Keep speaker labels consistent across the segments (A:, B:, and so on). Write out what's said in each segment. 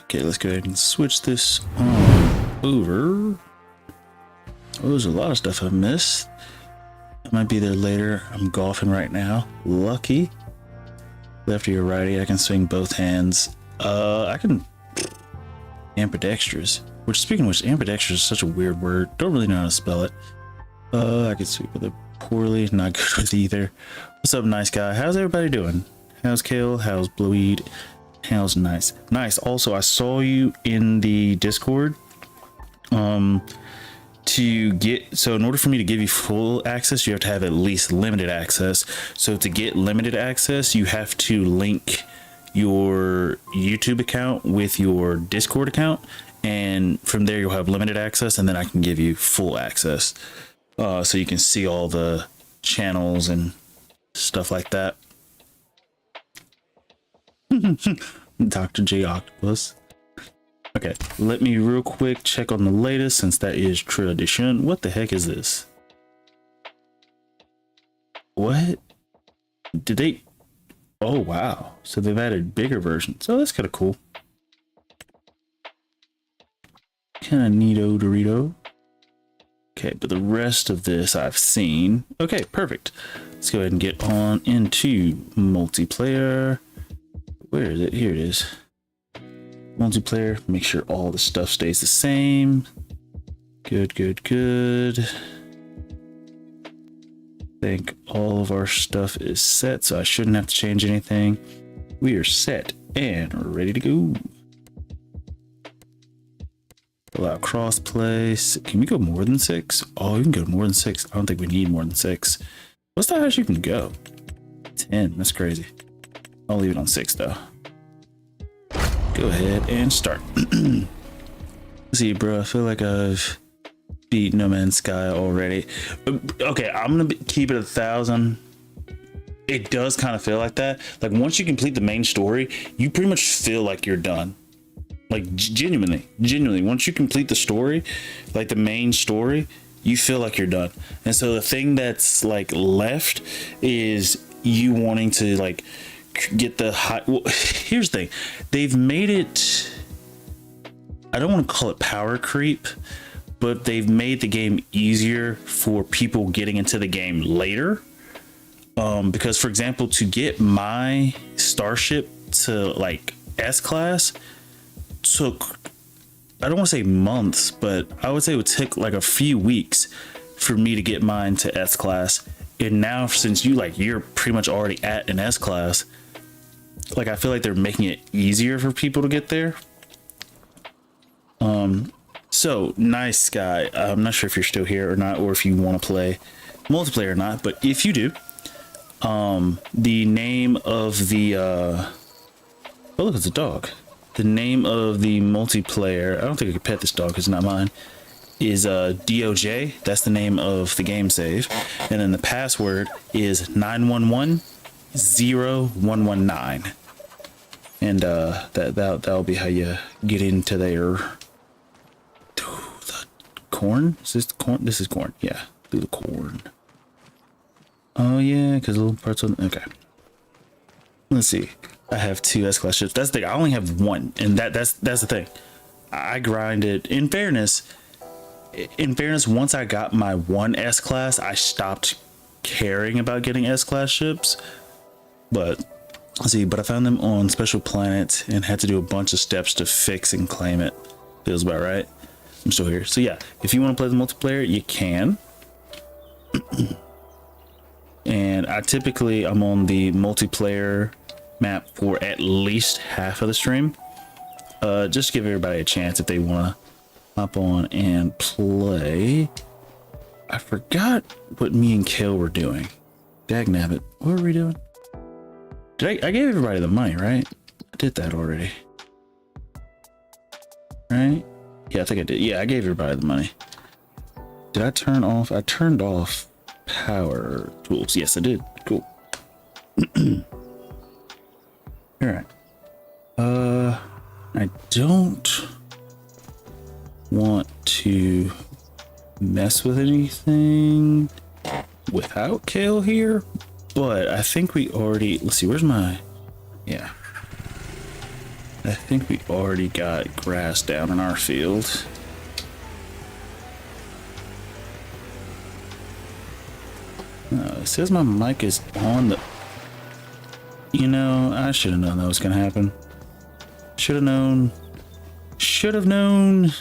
A: Okay, let's go ahead and switch this on over. Oh, there's a lot of stuff I missed. I might be there later. I'm golfing right now. Lucky. Lefty or righty, I can swing both hands. I can ambidextrous. Which, speaking of which, ambidextrous is such a weird word. Don't really know how to spell it. I can sweep with it poorly. Not good with either. What's up, nice guy? How's everybody doing? How's Kale? How's Blueweed? How's Nice? Nice. Also, I saw you in the Discord. So in order for me to give you full access, you have to have at least limited access. So to get limited access, you have to link your YouTube account with your Discord account, and from there you'll have limited access, and then I can give you full access, so you can see all the channels and stuff like that. Dr. J Octopus. Okay, let me real quick check on the latest, since that is tradition. What the heck is this? What did they? Oh wow, so they've added bigger versions. So that's kind of cool. Kind of neato Dorito. Okay, but the rest of this I've seen. Okay, perfect. Let's go ahead and get on into multiplayer. Where is it? Here it is. Multiplayer. Make sure all the stuff stays the same. Good, good, good. I think all of our stuff is set, so I shouldn't have to change anything. We are set and ready to go. Allow crossplay. Can we go more than 6? Oh, you can go more than 6. I don't think we need more than 6. What's the highest you can go? 10. That's crazy. I'll leave it on 6 though. Go ahead and start. See, bro, I feel like I've beat No Man's Sky already. Okay, I'm gonna keep it 1,000. It does kind of feel like that. Like once you complete the main story, you pretty much feel like you're done. Like genuinely, once you complete the story, like the main story, you feel like you're done. And so the thing that's like left is you wanting to like get the high. Well, here's the thing, they've made it, I don't want to call it power creep, but they've made the game easier for people getting into the game later. Because for example, to get my starship to like S class took, I don't want to say months, but I would say it would take like a few weeks for me to get mine to S class. And now since you're pretty much already at an S class, like I feel like they're making it easier for people to get there. So nice guy, I'm not sure if you're still here or not, or if you want to play multiplayer or not, but if you do, the name of the oh look, it's a dog. The name of the multiplayer, I don't think I could pet this dog because it's not mine, is DOJ. That's the name of the game save, and then the password is 9110119, and that'll be how you get into there. The corn? Is this corn? This is corn. Yeah, through the corn. Oh yeah, because little parts of, okay. Let's see. I have 2 S-class ships. That's the thing. I only have 1, and that's the thing. I grinded. In fairness, once I got my 1 S-class, I stopped caring about getting S-class ships. But let's see. But I found them on special planets and had to do a bunch of steps to fix and claim it. Feels about right. I'm still here. So yeah, if you want to play the multiplayer, you can. And I'm on the multiplayer map for at least half of the stream, just to give everybody a chance if they want to hop on and play. I forgot what me and Kale were doing. Dagnabbit, what were we doing? I gave everybody the money, right? I did that already, right? Yeah, I think I did. Yeah, I gave everybody the money. Did I turn off? I turned off power tools. Yes, I did. Cool. All right. I don't want to mess with anything without Kale here, but I think we already, let's see, where's my, yeah. I think we already got grass down in our field. It says my mic is on the... You know, I should have known that was going to happen. Should have known. Should have known.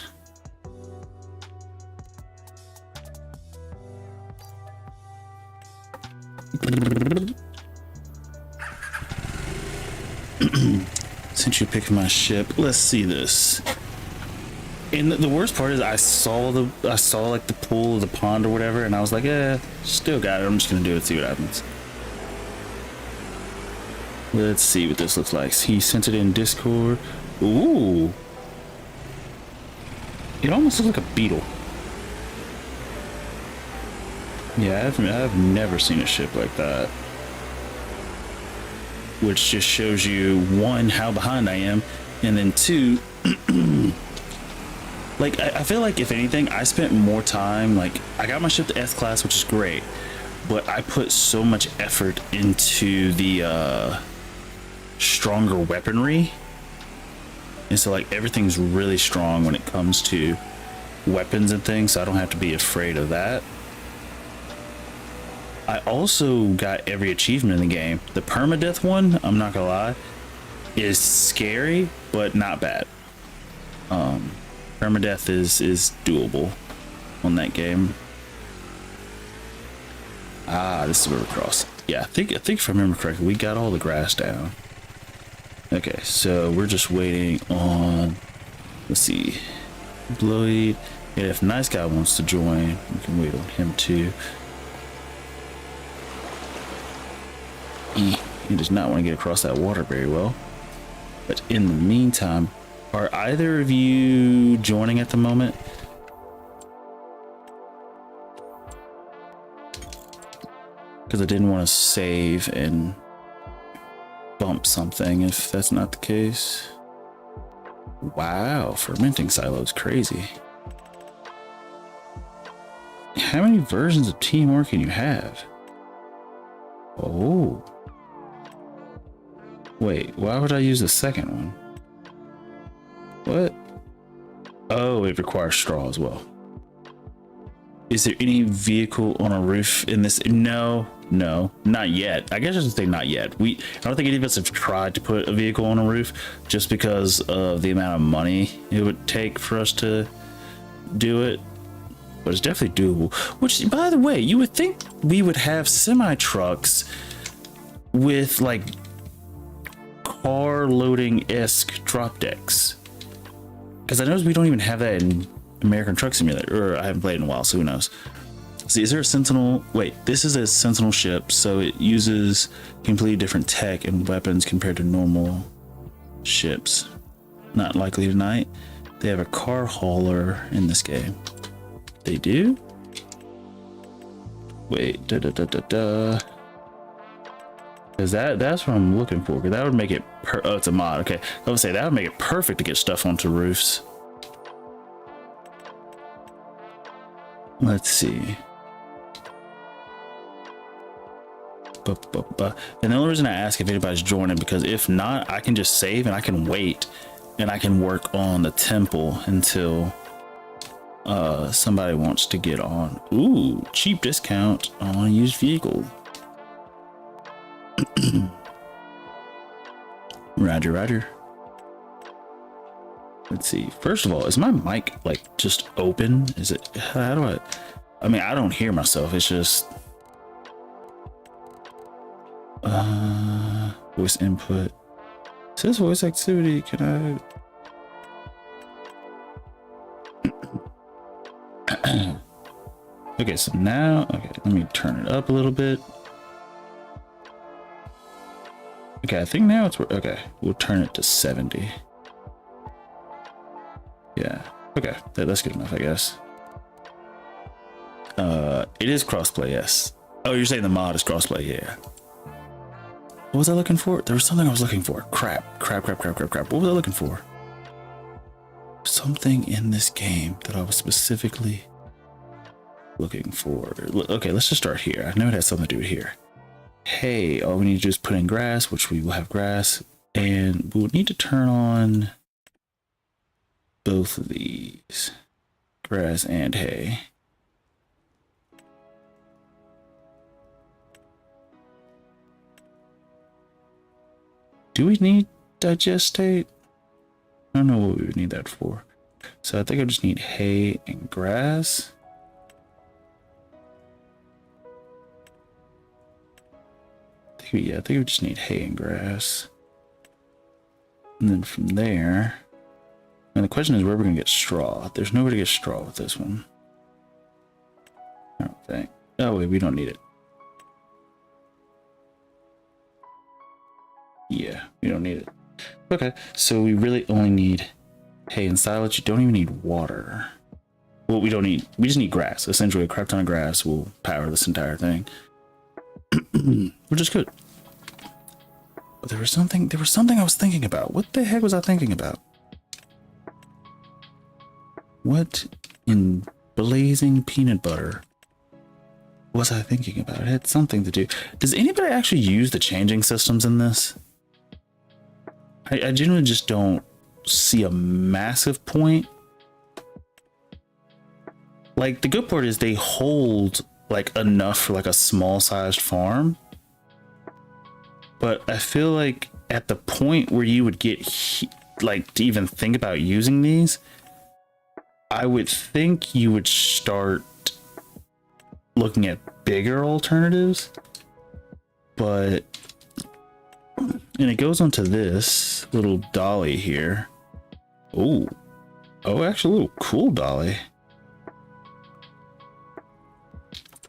A: Since you picked my ship, let's see this. And the worst part is I saw like the pool or the pond or whatever, and I was like, still got it. I'm just gonna do it, see what happens. Let's see what this looks like. He sent it in Discord. Ooh. It almost looks like a beetle. Yeah, I've never seen a ship like that. Which just shows you, one, how behind I am, and then two, like, I feel like if anything, I spent more time, like, I got my ship to S class, which is great, but I put so much effort into the stronger weaponry, and so like everything's really strong when it comes to weapons and things, so I don't have to be afraid of that. I also got every achievement in the game. The permadeath one, I'm not gonna lie, is scary, but not bad. Permadeath is doable on that game. Ah, this is where we cross. Yeah, I think if I remember correctly, we got all the grass down. Okay, so we're just waiting on, let's see, Blowied. And if Nice Guy wants to join, we can wait on him too. He does not want to get across that water very well. But in the meantime, are either of you joining at the moment? Because I didn't want to save and bump something if that's not the case. Wow, fermenting silos, crazy. How many versions of Teamwork can you have? Oh. Wait, why would I use the second one? What? Oh, it requires straw as well. Is there any vehicle on a roof in this? No, not yet. I guess I should say not yet. I don't think any of us have tried to put a vehicle on a roof just because of the amount of money it would take for us to do it. But it's definitely doable. Which, by the way, you would think we would have semi-trucks with like car loading-esque drop decks. Because I noticed we don't even have that in American Truck Simulator, or I haven't played in a while, so who knows. See, is there a Sentinel? Wait, this is a Sentinel ship, so it uses completely different tech and weapons compared to normal ships. Not likely tonight. They have a car hauler in this game. They do? Wait, Because that's what I'm looking for. Because that would make it oh, it's a mod. Okay, I would say that would make it perfect to get stuff onto roofs. Let's see. And the only reason I ask if anybody's joining, because if not, I can just save and I can wait and I can work on the temple until somebody wants to get on. Ooh, cheap discount on a used vehicle. Roger. Let's see. First of all, is my mic like just open? Is it? How do I mean, I don't hear myself. It's just voice input. It says voice activity. Can I? Okay, so now, okay, let me turn it up a little bit. Okay, I think now it's okay. We'll turn it to 70. Yeah. Okay, that's good enough, I guess. It is crossplay, yes. Oh, you're saying the mod is crossplay, yeah. What was I looking for? There was something I was looking for. Crap. What was I looking for? Something in this game that I was specifically looking for. Okay, let's just start here. I know it has something to do with here. Hey, all we need to do is put in grass, which we will have grass. And we'll need to turn on both of these, grass and hay. Do we need digestate? I don't know what we would need that for. So I think I just need hay and grass. I think we just need hay and grass. And then from there, and the question is where we're gonna get straw. There's nowhere to get straw with this one. I don't think. Oh wait, we don't need it. Yeah, we don't need it. Okay, so we really only need hay and silage. You don't even need water. Well, we just need grass. Essentially, a crap ton of grass will power this entire thing. Which is good. But there was something I was thinking about. What the heck was I thinking about? What in blazing peanut butter was I thinking about? It had something to do. Does anybody actually use the changing systems in this? I genuinely just don't see a massive point. Like, the good part is they hold like enough for like a small sized farm. But I feel like at the point where you would get like to even think about using these, I would think you would start looking at bigger alternatives. But, and it goes onto this little dolly here. Oh, actually a little cool dolly.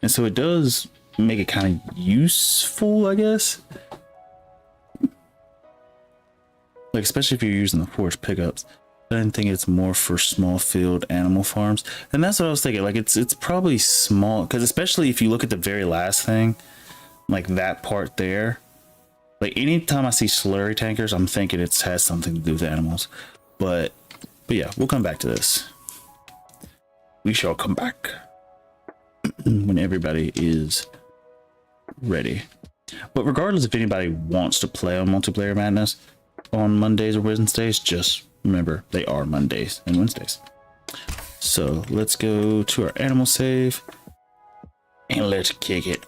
A: And so it does make it kind of useful, I guess. Like, especially if you're using the force pickups. I didn't think it's more for small field animal farms. And that's what I was thinking. Like, it's probably small, because especially if you look at the very last thing, like that part there. Like, anytime I see slurry tankers, I'm thinking it has something to do with animals. But yeah, we'll come back to this. We shall come back when everybody is ready. But regardless if anybody wants to play on Multiplayer Madness on Mondays or Wednesdays, just remember they are Mondays and Wednesdays. So let's go to our animal save and let's kick it.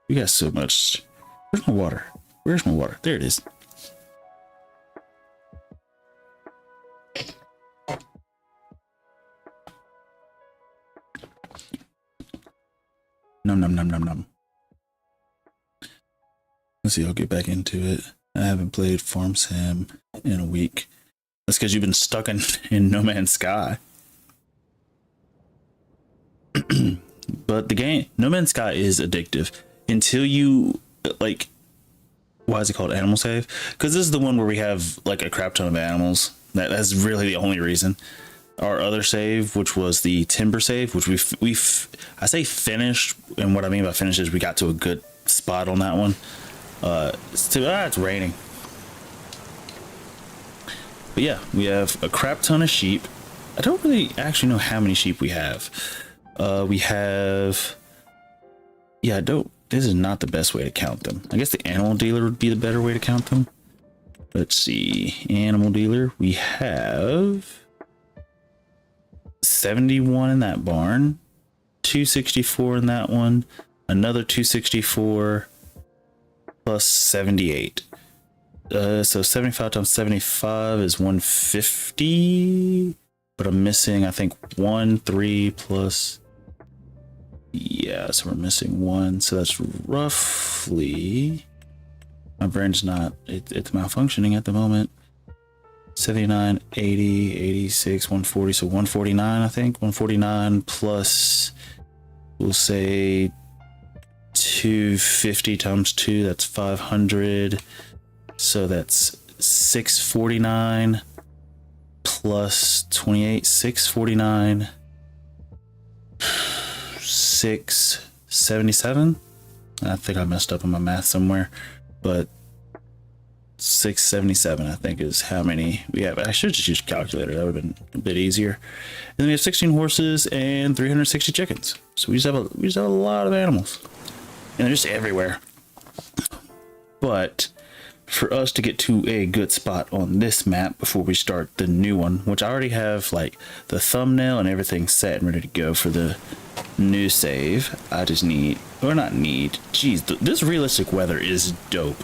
A: We got so much. Where's my water? Where's my water? There it is. Num num num num num. Let's see, I'll get back into it. I haven't played Farm Sim in a week. That's because you've been stuck in No Man's Sky. But the game, No Man's Sky, is addictive until you, like, why is it called Animal Save? Because this is the one where we have like a crap ton of animals. That's really the only reason. Our other save, which was the timber save, which I say finished, and what I mean by finished is we got to a good spot on that one. It's raining. But yeah, we have a crap ton of sheep. I don't really actually know how many sheep we have. This is not the best way to count them. I guess the animal dealer would be the better way to count them. Let's see, animal dealer, we have 71 in that barn, 264 in that one, another 264 plus 78. So 75 times 75 is 150, but I'm missing, I think, 3 plus. Yeah, so we're missing 1. So that's roughly, my brain's not, it's malfunctioning at the moment. 79, 80, 86, 140. So 149, I think. 149 plus, we'll say 250 times 2, that's 500. So that's 649 plus 28, 649, 677. I think I messed up on my math somewhere, but 677 I think is how many we have. I should just use a calculator, that would have been a bit easier. And then we have 16 horses and 360 chickens. So we just have a lot of animals, and they're just everywhere. But for us to get to a good spot on this map before we start the new one, which I already have like the thumbnail and everything set and ready to go for the new save. I just need, or not need, geez, this realistic weather is dope.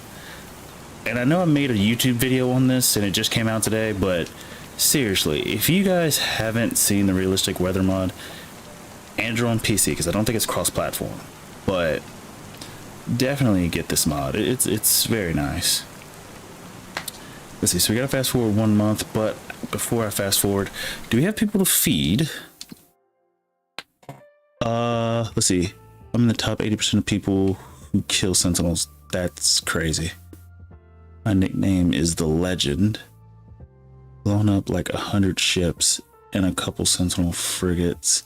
A: And I know I made a YouTube video on this and it just came out today, but seriously, if you guys haven't seen the realistic weather mod, Android on PC, because I don't think it's cross-platform, but definitely get this mod. It's very nice. Let's see, so we gotta fast forward 1 month, but before I fast forward, do we have people to feed? Let's see. I'm in the top 80% of people who kill sentinels. That's crazy. My nickname is the Legend. Blown up like 100 ships and a couple sentinel frigates.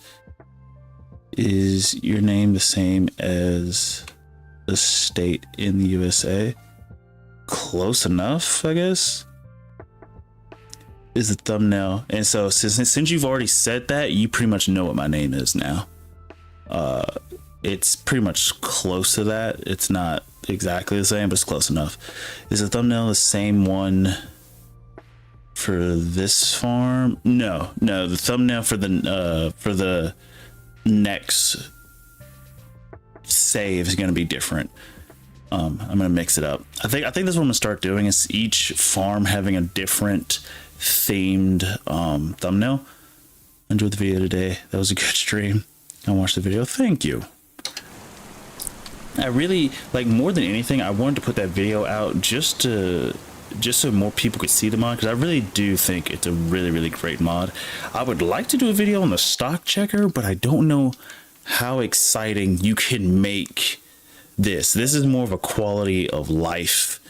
A: Is your name the same as the state in the USA? Close enough, I guess. Is the thumbnail. And so since you've already said that, you pretty much know what my name is now. It's pretty much close to that. It's not exactly the same, but it's close enough. Is the thumbnail the same one for this farm? No, the thumbnail for the next save is going to be different. I'm going to mix it up. I think this is what I'm going to start doing, is each farm having a different themed thumbnail. Enjoyed the video today. That was a good stream. I watched the video. Thank you. I really, like, more than anything, I wanted to put that video out just so more people could see the mod, because I really do think it's a really great mod. I would like to do a video on the stock checker, but I don't know how exciting you can make this. This is more of a quality of life.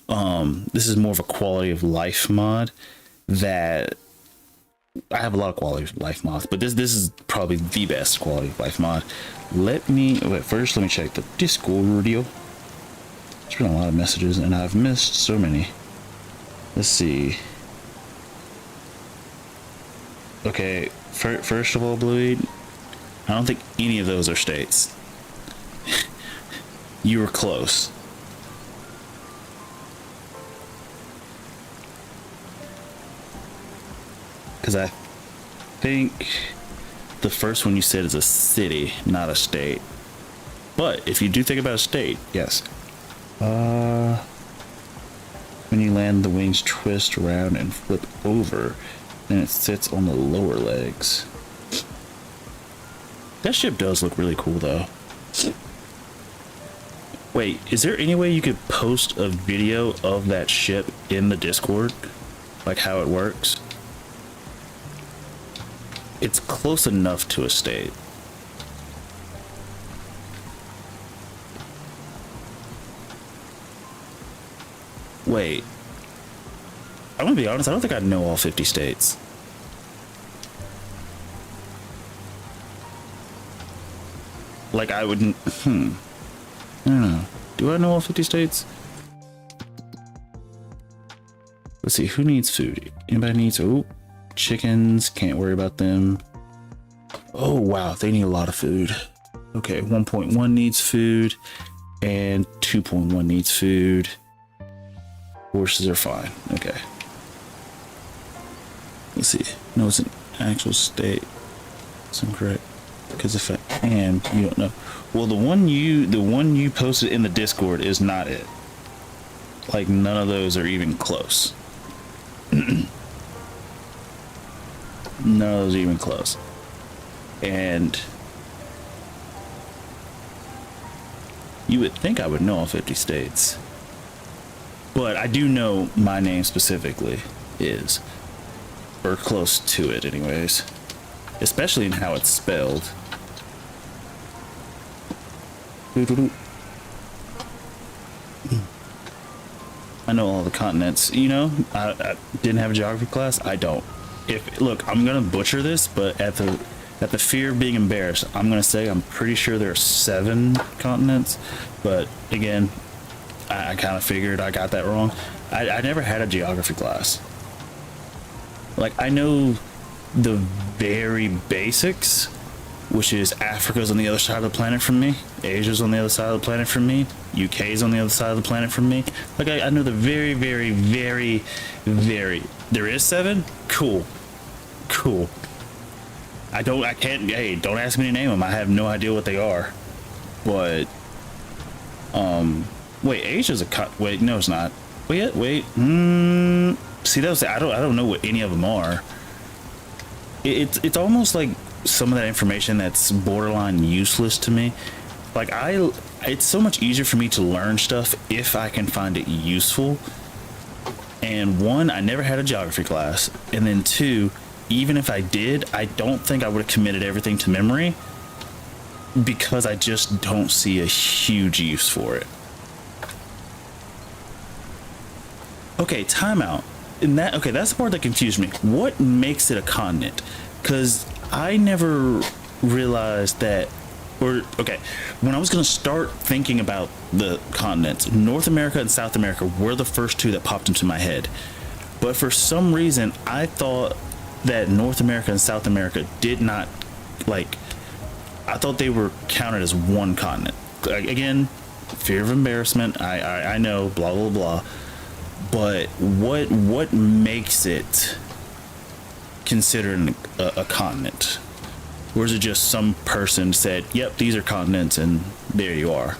A: This is more of a quality of life mod that I have a lot of quality of life mods, but this is probably the best quality of life mod. Let me check the Discord video. There's been a lot of messages and I've missed so many. Let's see. Okay, first of all, Bluey, I don't think any of those are states. You were close. Because I think the first one you said is a city, not a state. But if you do think about a state, yes. When you land, the wings twist around and flip over, then it sits on the lower legs. That ship does look really cool, though. Wait, is there any way you could post a video of that ship in the Discord? Like how it works? It's close enough to a state. Wait. I'm gonna be honest, I don't think I know all 50 states. Like I wouldn't, I don't know. Do I know all 50 states? Let's see, who needs food? Anybody needs, oh, chickens, can't worry about them. Oh wow, they need a lot of food. Okay, 1.1 needs food and 2.1 needs food. Horses are fine. Okay. Let's see. No, it's an actual state. That's incorrect. Because if I am, you don't know. Well, the one you posted in the Discord is not it. Like none of those are even close. None of those are even close. And you would think I would know all 50 states. But I do know my name specifically is, or close to it anyways. Especially in how it's spelled. I know all the continents, you know. I didn't have a geography class. I don't. Look, I'm gonna butcher this, but at the fear of being embarrassed, I'm gonna say I'm pretty sure there are 7 continents. But again, I kind of figured I got that wrong. I never had a geography class. Like I know the very basics, which is Africa's on the other side of the planet from me, Asia's on the other side of the planet from me, UK's on the other side of the planet from me. Like I know the very, very, very, very. There is 7. Cool. I can't. Hey, don't ask me to name them. I have no idea what they are. But wait, Asia's wait, no, it's not. Wait. See, I don't know what any of them are. It's almost like some of that information that's borderline useless to me. Like it's so much easier for me to learn stuff if I can find it useful. And 1, I never had a geography class, and then 2, even if I did, I don't think I would have committed everything to memory because I just don't see a huge use for it. Okay, timeout. Okay, that's the part that confused me. What makes it a continent? Because I never realized that, okay, when I was going to start thinking about the continents, North America and South America were the first 2 that popped into my head. But for some reason, I thought that North America and South America did not, like, I thought they were counted as one continent. Again, fear of embarrassment. I know, blah, blah, blah. But what makes it considered a continent? Or is it just some person said, yep, these are continents, and there you are?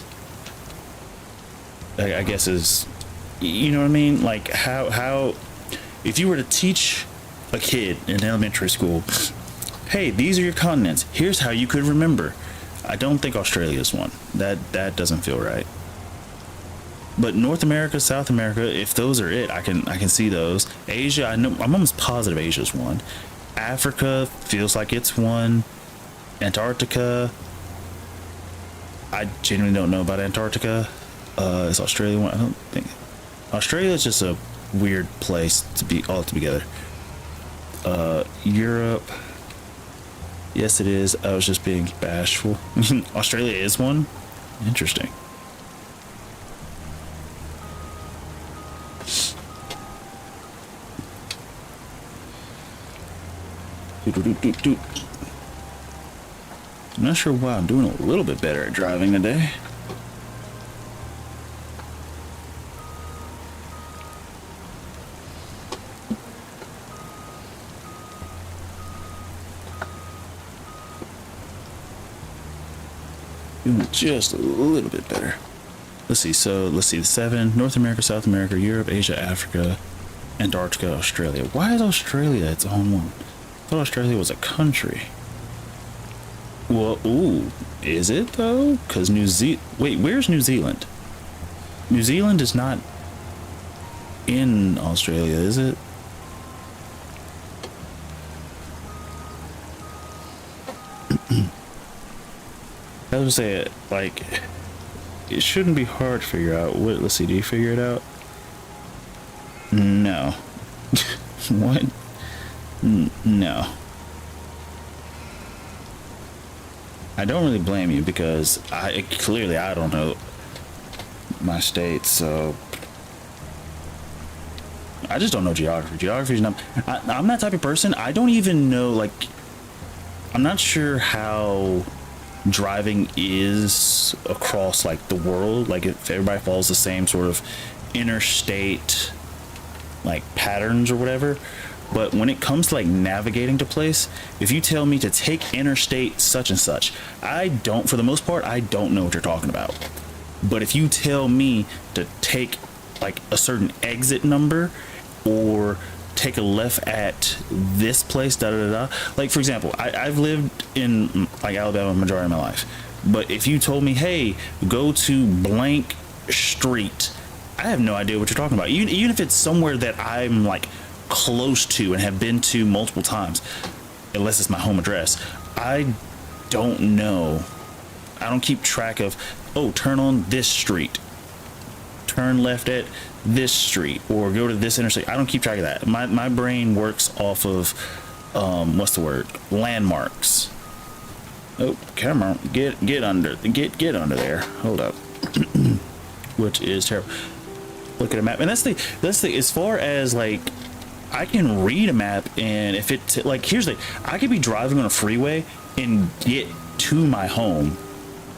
A: I guess is, you know what I mean? Like how if you were to teach a kid in elementary school, hey, these are your continents, here's how you could remember. I don't think Australia is one. That doesn't feel right. But North America, South America, if those are it, I can see those. Asia, I know, I'm almost positive Asia's one. Africa feels like it's one. Antarctica, I genuinely don't know about Antarctica. Is Australia one? I don't think. Australia is just a weird place to be all together. Europe, yes it is. I was just being bashful. Australia is one. Interesting. I'm not sure why I'm doing a little bit better at driving today. Doing just a little bit better. Let's see. So let's see. The 7: North America, South America, Europe, Asia, Africa, Antarctica, Australia. Why is Australia its own one? I thought Australia was a country. Well, ooh, is it though? Because wait, where's New Zealand? New Zealand is not in Australia, is it? I was gonna say, like, it shouldn't be hard to figure out. Let's see, do you figure it out? No. What? No. I don't really blame you because clearly I don't know my state, so I just don't know geography. Geography is not. I'm that type of person. I don't even know, like, I'm not sure how driving is across like the world, like if everybody follows the same sort of interstate like patterns or whatever. But when it comes to like navigating to place, if you tell me to take interstate such and such, I don't, for the most part, I don't know what you're talking about. But if you tell me to take like a certain exit number or take a left at this place, da da da, like for example, I've lived in like Alabama majority of my life, but if you told me, hey, go to blank street, I have no idea what you're talking about. Even if it's somewhere that I'm like close to and have been to multiple times, unless it's my home address, I don't know. I don't keep track of, oh, turn on this street, turn left at this street, or go to this interstate. I don't keep track of that. My brain works off of what's the word, landmarks. Oh, camera, get under there, hold up. Which is terrible. Look at a map, and that's the as far as like, I can read a map, and if it like, here's the thing, I could be driving on a freeway and get to my home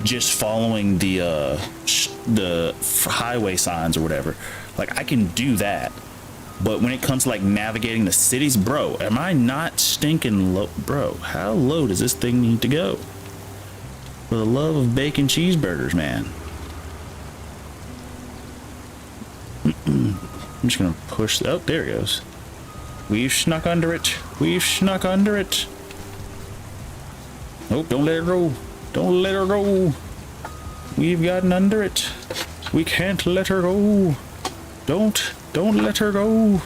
A: just following the highway signs or whatever. Like, I can do that. But when it comes to like navigating the cities, bro, am I not stinking low? Bro, how low does this thing need to go? For the love of bacon cheeseburgers, man. I'm just gonna push. Oh, there it goes. We've snuck under it. We've snuck under it. Nope, don't let her go. Don't let her go. We've gotten under it. We can't let her go. Don't let her go.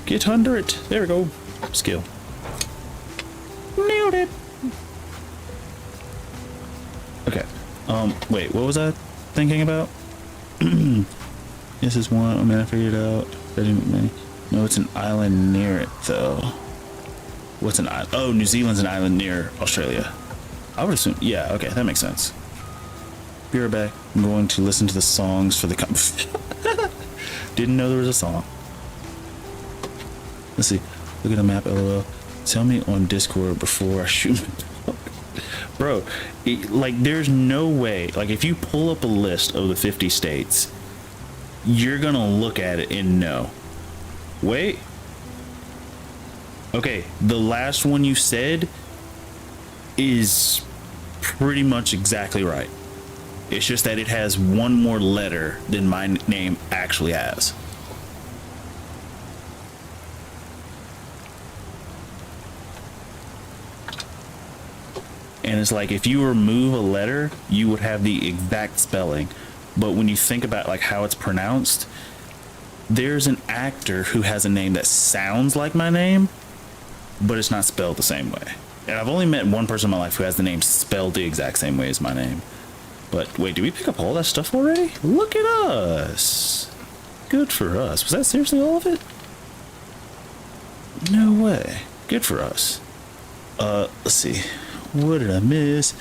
A: Get under it. There we go. Skill. Nailed it. Okay. Wait, what was I thinking about? This is one. I mean, I figured it out. No, it's an island near it, though. What's an island? Oh, New Zealand's an island near Australia. I would assume. Yeah, okay, that makes sense. Be right back. I'm going to listen to the songs for the... Didn't know there was a song. Let's see. Look at the map, LOL. Tell me on Discord before I shoot. Bro, like, there's no way. Like, if you pull up a list of the 50 states, you're gonna look at it and know. Wait. Okay, the last one you said is pretty much exactly right. It's just that it has one more letter than my name actually has. And it's like, if you remove a letter, you would have the exact spelling. But when you think about like how it's pronounced, there's an actor who has a name that sounds like my name, but it's not spelled the same way. And I've only met one person in my life who has the name spelled the exact same way as my name. But wait, did we pick up all that stuff already? Look at us. Good for us. Was that seriously all of it? No way. Good for us. Let's see. What did I miss?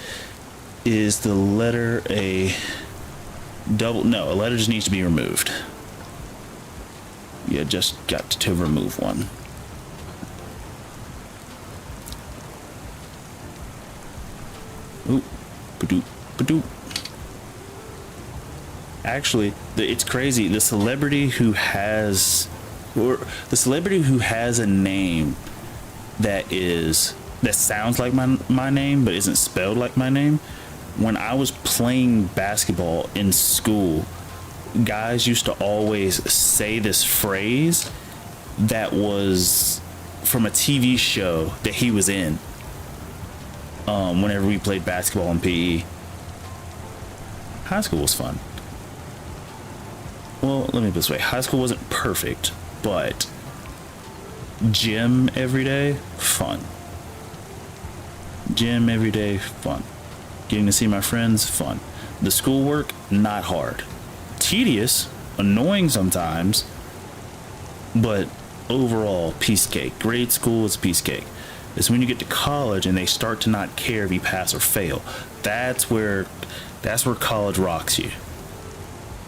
A: Is the letter a double? No, a letter just needs to be removed. Yeah, just got to remove one. Oop, ba-doop, ba-doop. Actually, it's crazy. The celebrity who has a name that sounds like my name but isn't spelled like my name. When I was playing basketball in school, guys used to always say this phrase that was from a TV show that he was in. Whenever we played basketball in PE. High school was fun. Well, let me put it this way. High school wasn't perfect, but gym every day, fun. Gym every day, fun. Getting to see my friends, fun. The schoolwork, not hard. Tedious, annoying sometimes, but overall, piece cake. Grade school is a piece cake. It's when you get to college and they start to not care if you pass or fail. That's where college rocks you.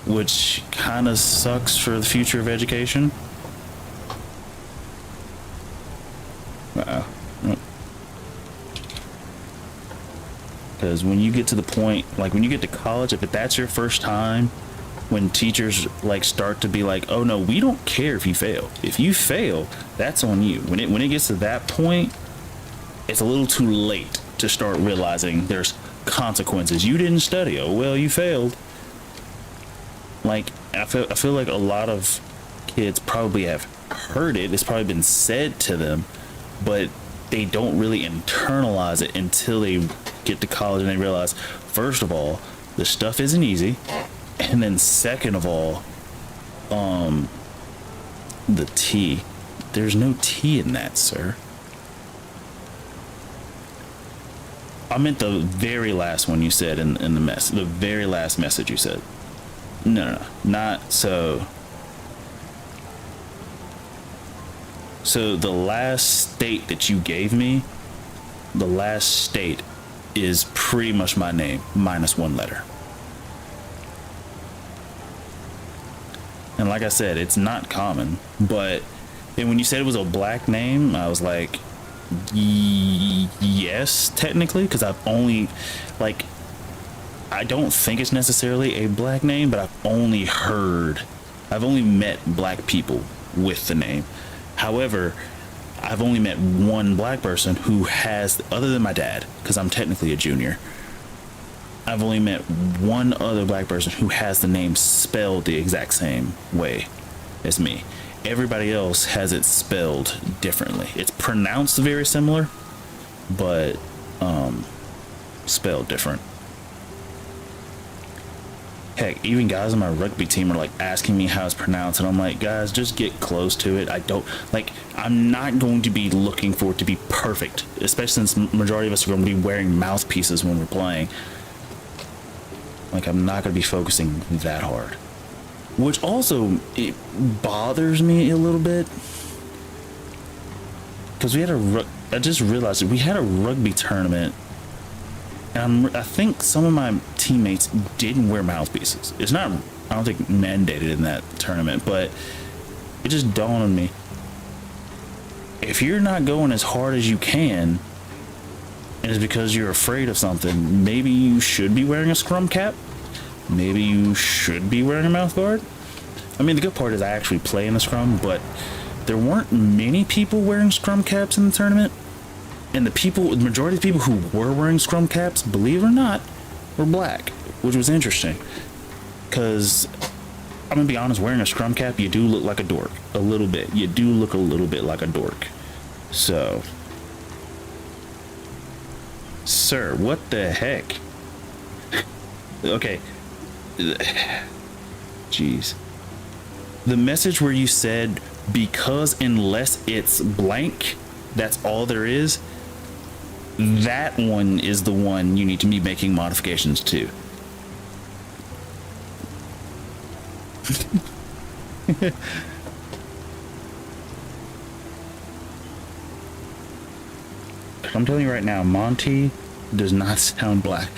A: Which kind of sucks for the future of education. Because when you get to the point, like when you get to college, if that's your first time, when teachers like start to be like, oh no, we don't care if you fail. If you fail, that's on you. When it gets to that point, it's a little too late to start realizing there's consequences. You didn't study. Oh well, you failed. Like, I feel like a lot of kids probably have heard it. It's probably been said to them, but they don't really internalize it until they get to college and they realize, first of all, this stuff isn't easy, and then second of all, the T. There's no T in that, sir. I meant the very last one you said in the the very last message you said. No, not so. So the last state that you gave me, the last state is pretty much my name minus one letter. And like I said, it's not common, but then when you said it was a black name, I was like, Yes, technically, because I've only, like, I don't think it's necessarily a black name, but I've only met black people with the name. However, I've only met one black person who has, other than my dad, because I'm technically a junior. I've only met one other black person who has the name spelled the exact same way as me. Everybody else has it spelled differently. It's pronounced very similar, but spelled different. Heck, even guys on my rugby team are like asking me how it's pronounced, and I'm like, guys, just get close to it. I'm not going to be looking for it to be perfect, especially since majority of us are going to be wearing mouthpieces when we're playing. Like, I'm not going to be focusing that hard. Which also, it bothers me a little bit. Because I just realized that we had a rugby tournament. And I think some of my teammates didn't wear mouthpieces. It's not, I don't think, mandated in that tournament. But it just dawned on me. If you're not going as hard as you can, and it's because you're afraid of something, maybe you should be wearing a scrum cap. Maybe you should be wearing a mouth guard. I mean, the good part is I actually play in the scrum, but there weren't many people wearing scrum caps in the tournament. And the majority of people who were wearing scrum caps, believe it or not, were black, which was interesting. Because, I'm going to be honest, wearing a scrum cap, you do look like a dork. A little bit. You do look a little bit like a dork. So, sir, what the heck? Okay. Jeez. The message where you said, because unless it's blank, that's all there is, that one is the one you need to be making modifications to. I'm telling you right now, Monty does not sound black.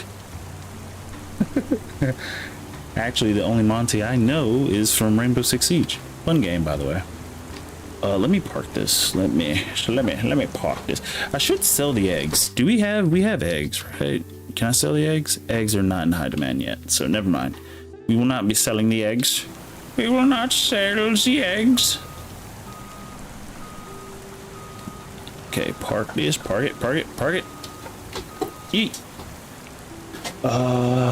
A: Actually, the only Monty I know is from Rainbow Six Siege. Fun game, by the way. Let me park this. Let me park this. I should sell the eggs. We have eggs, right? Can I sell the eggs? Eggs are not in high demand yet, so never mind. We will not be selling the eggs. We will not sell the eggs. Okay, park this. Park it. Yeet.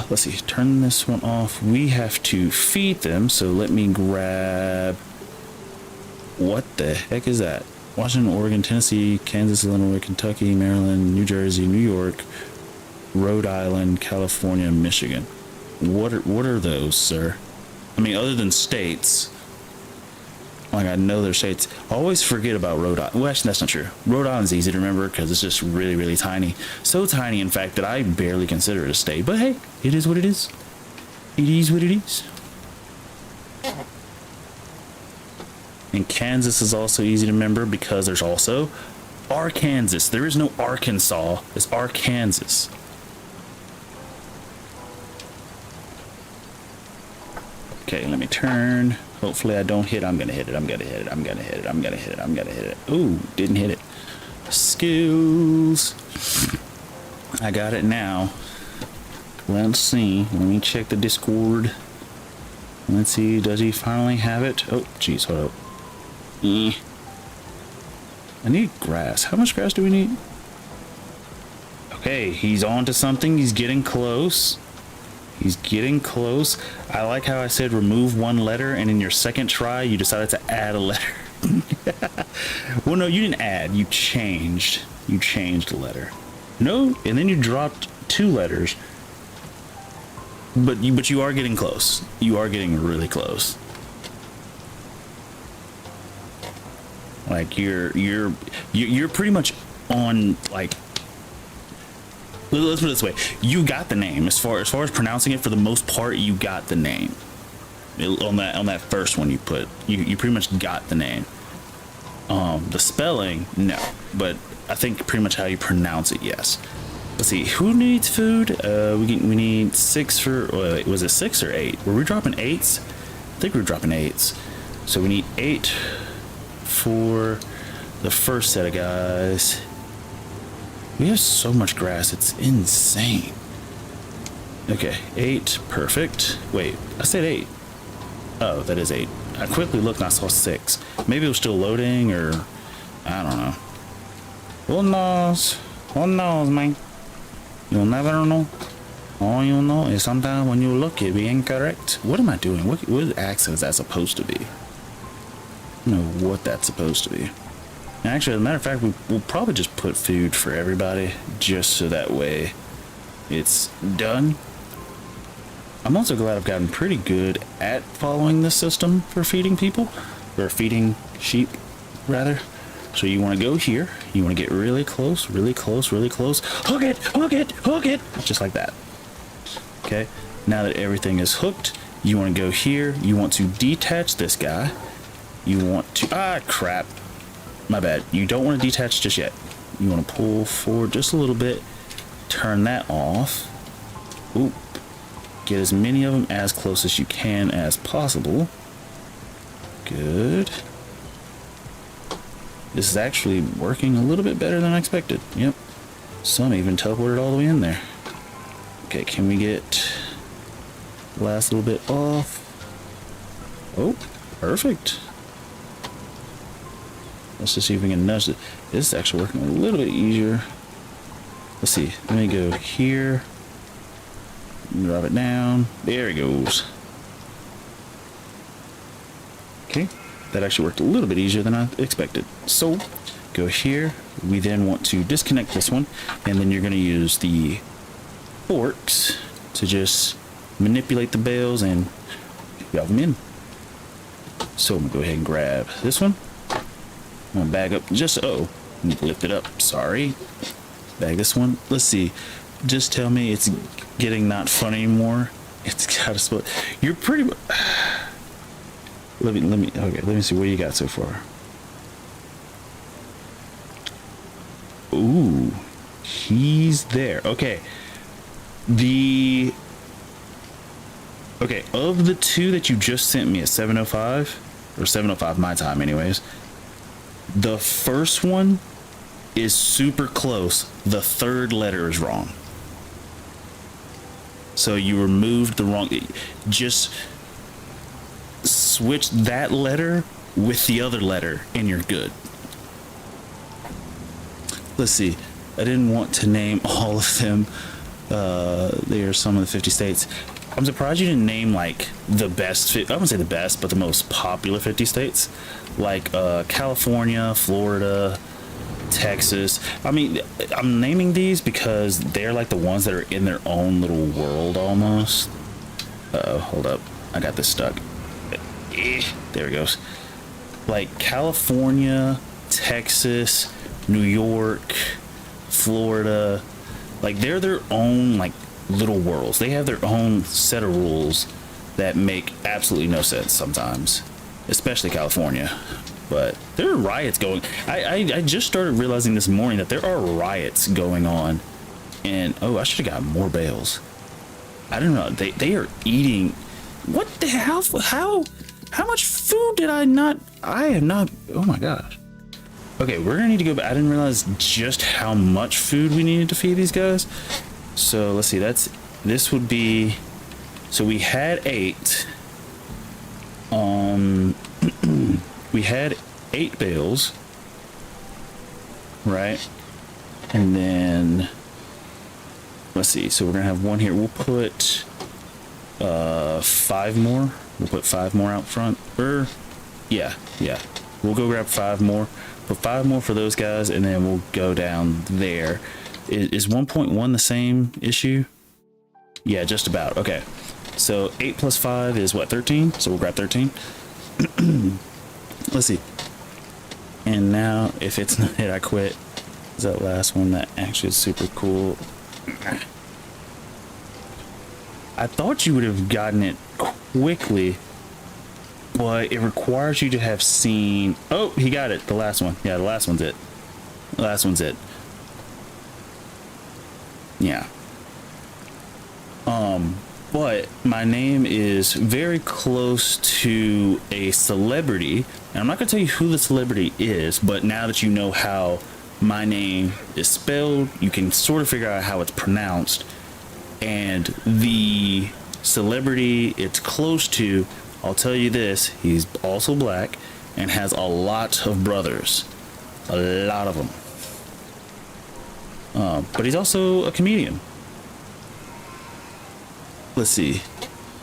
A: Let's see. Turn this one off. We have to feed them, so let me grab. What the heck is that? Washington, Oregon, Tennessee, Kansas, Illinois, Kentucky, Maryland, New Jersey, New York, Rhode Island, California, Michigan. What are those, sir? I mean, other than states. Like, I know they're states. I always forget about Rhode Island. Well, actually, that's not true. Rhode Island's easy to remember because it's just really, really tiny. So tiny, in fact, that I barely consider it a state. But hey, it is what it is. It is what it is. And Kansas is also easy to remember because there's also Arkansas. There is no Arkansas. It's Arkansas. Okay, let me turn. Hopefully I don't hit. I'm gonna hit it. I'm gonna hit it. Ooh, didn't hit it. Skills. I got it now. Let's see. Let me check the Discord. Let's see. Does he finally have it? Oh, jeez. Hold up. I need grass. How much grass do we need? Okay, he's on to something. He's getting close. I like how I said remove one letter, and in your second try you decided to add a letter. Well, no, you didn't add, you changed a letter. No, and then you dropped 2 letters. But you are getting close. You are getting really close. Like you're pretty much on, like, let's put it this way. You got the name. As far as pronouncing it, for the most part, you got the name. On that first one you put, you pretty much got the name. The spelling, no, but I think pretty much how you pronounce it, yes. Let's see, who needs food? We need 6 for, wait, was it 6 or 8? Were we dropping 8s? I think we were dropping 8s. So we need 8 for the first set of guys. We have so much grass, it's insane. Okay, 8, perfect. Wait, I said 8. Oh, that is 8. I quickly looked and I saw 6. Maybe it was still loading, or I don't know. Who knows? Who knows, man? You'll never know. All you'll know is sometimes when you look, it be incorrect. What am I doing? What accent is that supposed to be? I don't know what that's supposed to be. And actually, as a matter of fact, we'll probably just put food for everybody, just so that way it's done. I'm also glad I've gotten pretty good at following this system for feeding people, or feeding sheep, rather. So you want to go here, you want to get really close, really close, really close. Hook it, hook it, hook it, just like that. Okay, now that everything is hooked, you want to go here, you want to detach this guy. You want to, crap, my bad. You don't want to detach just yet. You want to pull forward just a little bit, turn that off. Oop. Get as many of them as close as you can as possible. Good. This is actually working a little bit better than I expected. Yep. Some even teleported all the way in there. Okay, can we get the last little bit off? Oh, perfect. Let's just see if we can nudge it. This is actually working a little bit easier. Let's see. Let me go here. Drop it down. There it goes. Okay, that actually worked a little bit easier than I expected. So, go here. We then want to disconnect this one, and then you're going to use the forks to just manipulate the bales and shove them in. So I'm going to go ahead and grab this one. I'm going to bag up just, lift it up. Sorry. Bag this one. Let's see. Just tell me it's getting not fun anymore. It's gotta split. You're pretty let me see what you got so far. Ooh, he's there. Okay, of the two that you just sent me at 7:05 or 7:05 my time anyways, the first one is super close. The third letter is wrong. So you removed the wrong, just switch that letter with the other letter and you're good. Let's see. I didn't want to name all of them. They are some of the 50 states. I'm surprised you didn't name like the best, I wouldn't say the best, but the most popular 50 states. Like California, Florida, Texas. I mean, I'm naming these because they're like the ones that are in their own little world almost. Uh-oh, hold up. I got this stuck. There it goes. Like California, Texas, New York, Florida. Like they're their own like little worlds. They have their own set of rules that make absolutely no sense sometimes. Especially California. But there are riots going. I just started realizing this morning that there are riots going on, and I should have got more bales. I don't know. They are eating. What the hell? How much food did I not? I have not. Oh my gosh. Okay, we're gonna need to go back. I didn't realize just how much food we needed to feed these guys. So let's see. This would be. So we had 8. We had 8 bales, right? And then let's see. So we're gonna have one here. We'll put 5 more. We'll put 5 more out front. Yeah. We'll go grab 5 more. Put 5 more for those guys, and then we'll go down there. Is 1.1 the same issue? Yeah, just about. Okay. So 8 plus 5 is what, 13? So we'll grab 13. Let's see. And now, if it's not it, I quit. Is that last one that actually is super cool? I thought you would have gotten it quickly, but it requires you to have seen. Oh, he got it. The last one. Yeah, the last one's it. The last one's it. Yeah. But my name is very close to a celebrity, and I'm not gonna tell you who the celebrity is, but now that you know how my name is spelled. You can sort of figure out how it's pronounced, and the celebrity it's close to, I'll tell you this, he's also black and has a lot of brothers, a lot of them. But he's also a comedian. Let's see,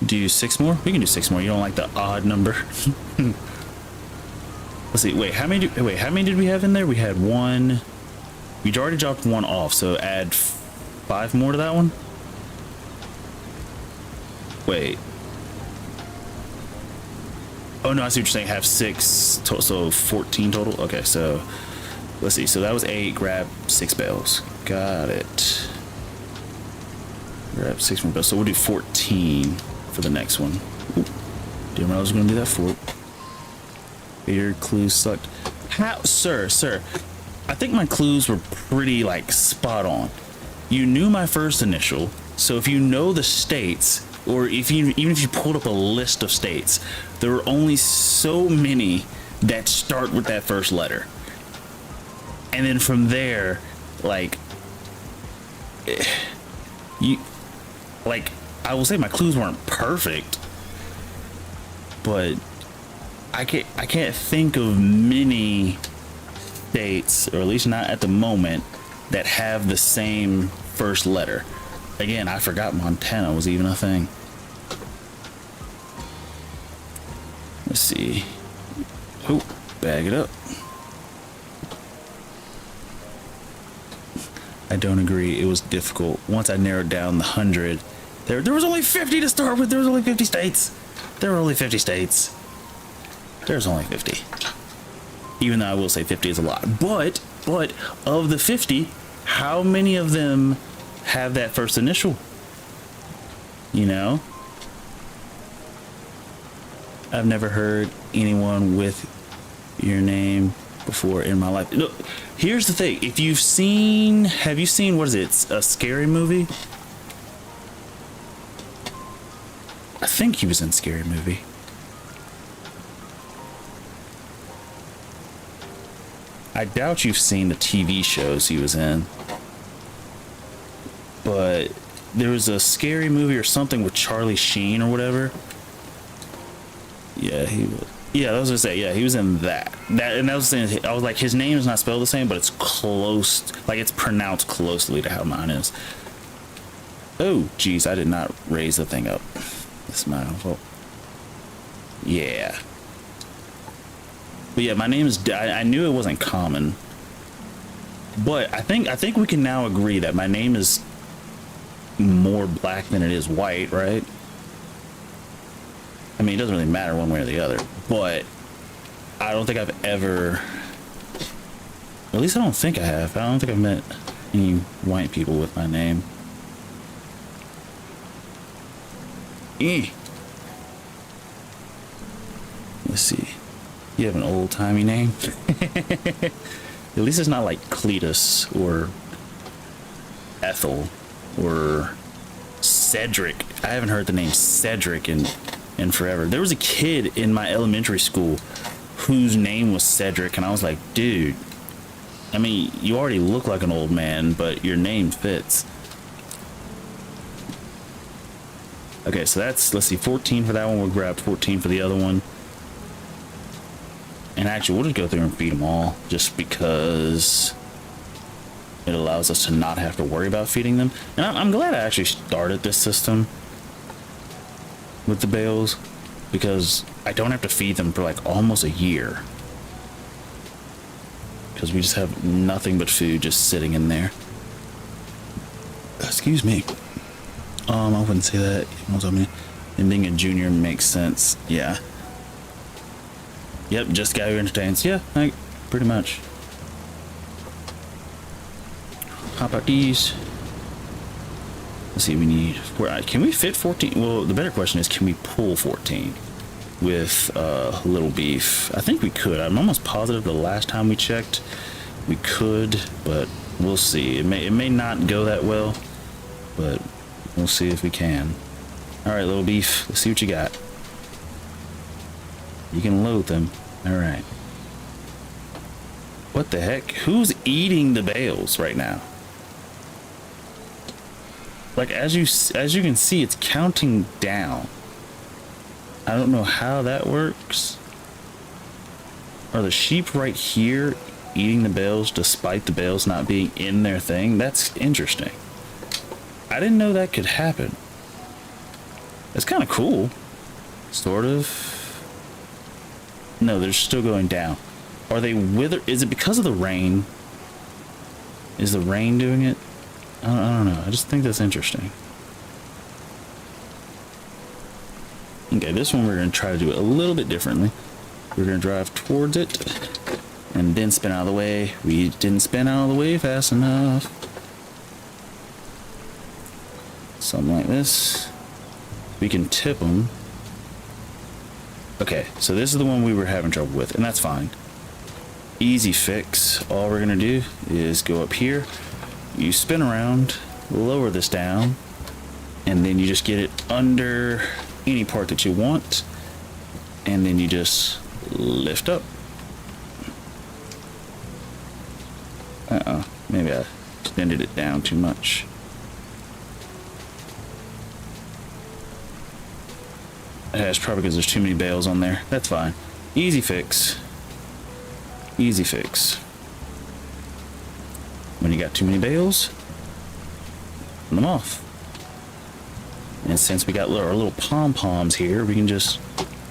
A: do 6 more? We can do 6 more. You don't like the odd number? Let's see. Wait, how many did we have in there? We had 1. We'd already dropped 1 off, so add 5 more to that one. Wait. Oh no, I see what you're saying. Have 6, so 14 total. Okay, so let's see. So that was 8. Grab 6 bales. Got it. Grab 6 more bales. So we'll do 14 for the next one. Ooh. Didn't know I was going to do that for. Your clues sucked. How, sir? I think my clues were pretty like spot on. You knew my first initial, so if you know the states, or even if you pulled up a list of states, there are only so many that start with that first letter, and then from there, like I will say my clues weren't perfect, but I can't think of many states, or at least not at the moment, that have the same first letter. Again, I forgot Montana was even a thing. Let's see. Oh, bag it up. I don't agree. It was difficult. Once I narrowed down the 100, there was only 50 to start with. There was only 50 states. There were only 50 states. There's only 50. Even though I will say 50 is a lot. But of the 50, how many of them have that first initial? You know? I've never heard anyone with your name before in my life. Look, here's the thing. Have you seen, what is it? A Scary Movie? I think he was in Scary Movie. I doubt you've seen the TV shows he was in, but there was a Scary Movie or something with Charlie Sheen or whatever. Yeah, he was. Yeah, I was gonna say, yeah, he was in that. And I was saying, I was like, his name is not spelled the same, but it's close, like it's pronounced closely to how mine is. Oh, geez, I did not raise the thing up. It's my own fault. Yeah. But yeah, my name is. I knew it wasn't common, but I think we can now agree that my name is more black than it is white, right? I mean, it doesn't really matter one way or the other, but I don't think I've ever. At least I don't think I have. I don't think I've met any white people with my name. Let's see. You have an old-timey name. At least it's not like Cletus or Ethel or Cedric. I haven't heard the name Cedric in forever. There was a kid in my elementary school whose name was Cedric, and I was like, dude, I mean, you already look like an old man, but your name fits. Okay, so that's, let's see, 14 for that one. We'll grab 14 for the other one. And actually, we'll just go through and feed them all, just because it allows us to not have to worry about feeding them. And I'm glad I actually started this system with the bales, because I don't have to feed them for like almost a year. Because we just have nothing but food just sitting in there. Excuse me. I wouldn't say that. And being a junior makes sense. Yeah. Yep, just guy who entertains. Yeah, like, pretty much. How about these? Let's see, we need... Can we fit 14? Well, the better question is, can we pull 14 with little beef? I think we could. I'm almost positive the last time we checked, we could, but we'll see. It may not go that well, but we'll see if we can. All right, little beef, let's see what you got. You can load them. All right. What the heck? Who's eating the bales right now? Like, as you can see, it's counting down. I don't know how that works. Are the sheep right here eating the bales despite the bales not being in their thing? That's interesting. I didn't know that could happen. That's kind of cool. Sort of. No, they're still going down. Are they wither? Is it because of the rain? Is the rain doing it? I don't know. I just think that's interesting. Okay, this one we're going to try to do it a little bit differently. We're going to drive towards it and then spin out of the way. We didn't spin out of the way fast enough. Something like this. We can tip them. Okay, so this is the one we were having trouble with, and that's fine. Easy fix. All we're gonna do is go up here, you spin around, lower this down, and then you just get it under any part that you want, and then you just lift up. Maybe I extended it down too much. It's probably because there's too many bales on there. That's fine. Easy fix. Easy fix. When you got too many bales, turn them off. And since we got our little pom-poms here, we can just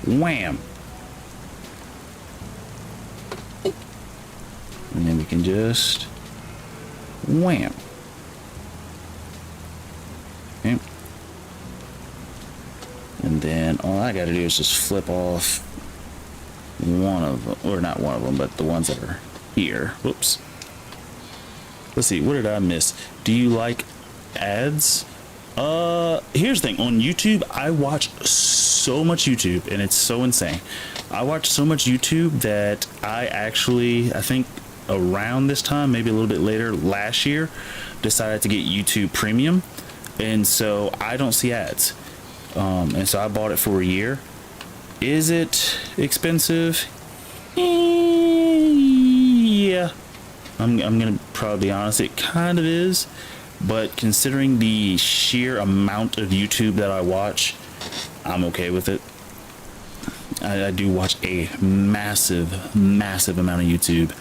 A: wham. And then we can just wham. Okay. And then all I got to do is just flip off one of them, or not one of them, but the ones that are here. Whoops. Let's see, what did I miss? Do you like ads? Here's the thing. On YouTube, I watch so much YouTube, and it's so insane. I watch so much YouTube that I think around this time, maybe a little bit later last year, decided to get YouTube Premium. And so I don't see ads. And so I bought it for a year. Is it expensive? Yeah. I'm gonna probably be honest, it kind of is. But considering the sheer amount of YouTube that I watch, I'm okay with it. I do watch a massive amount of YouTube.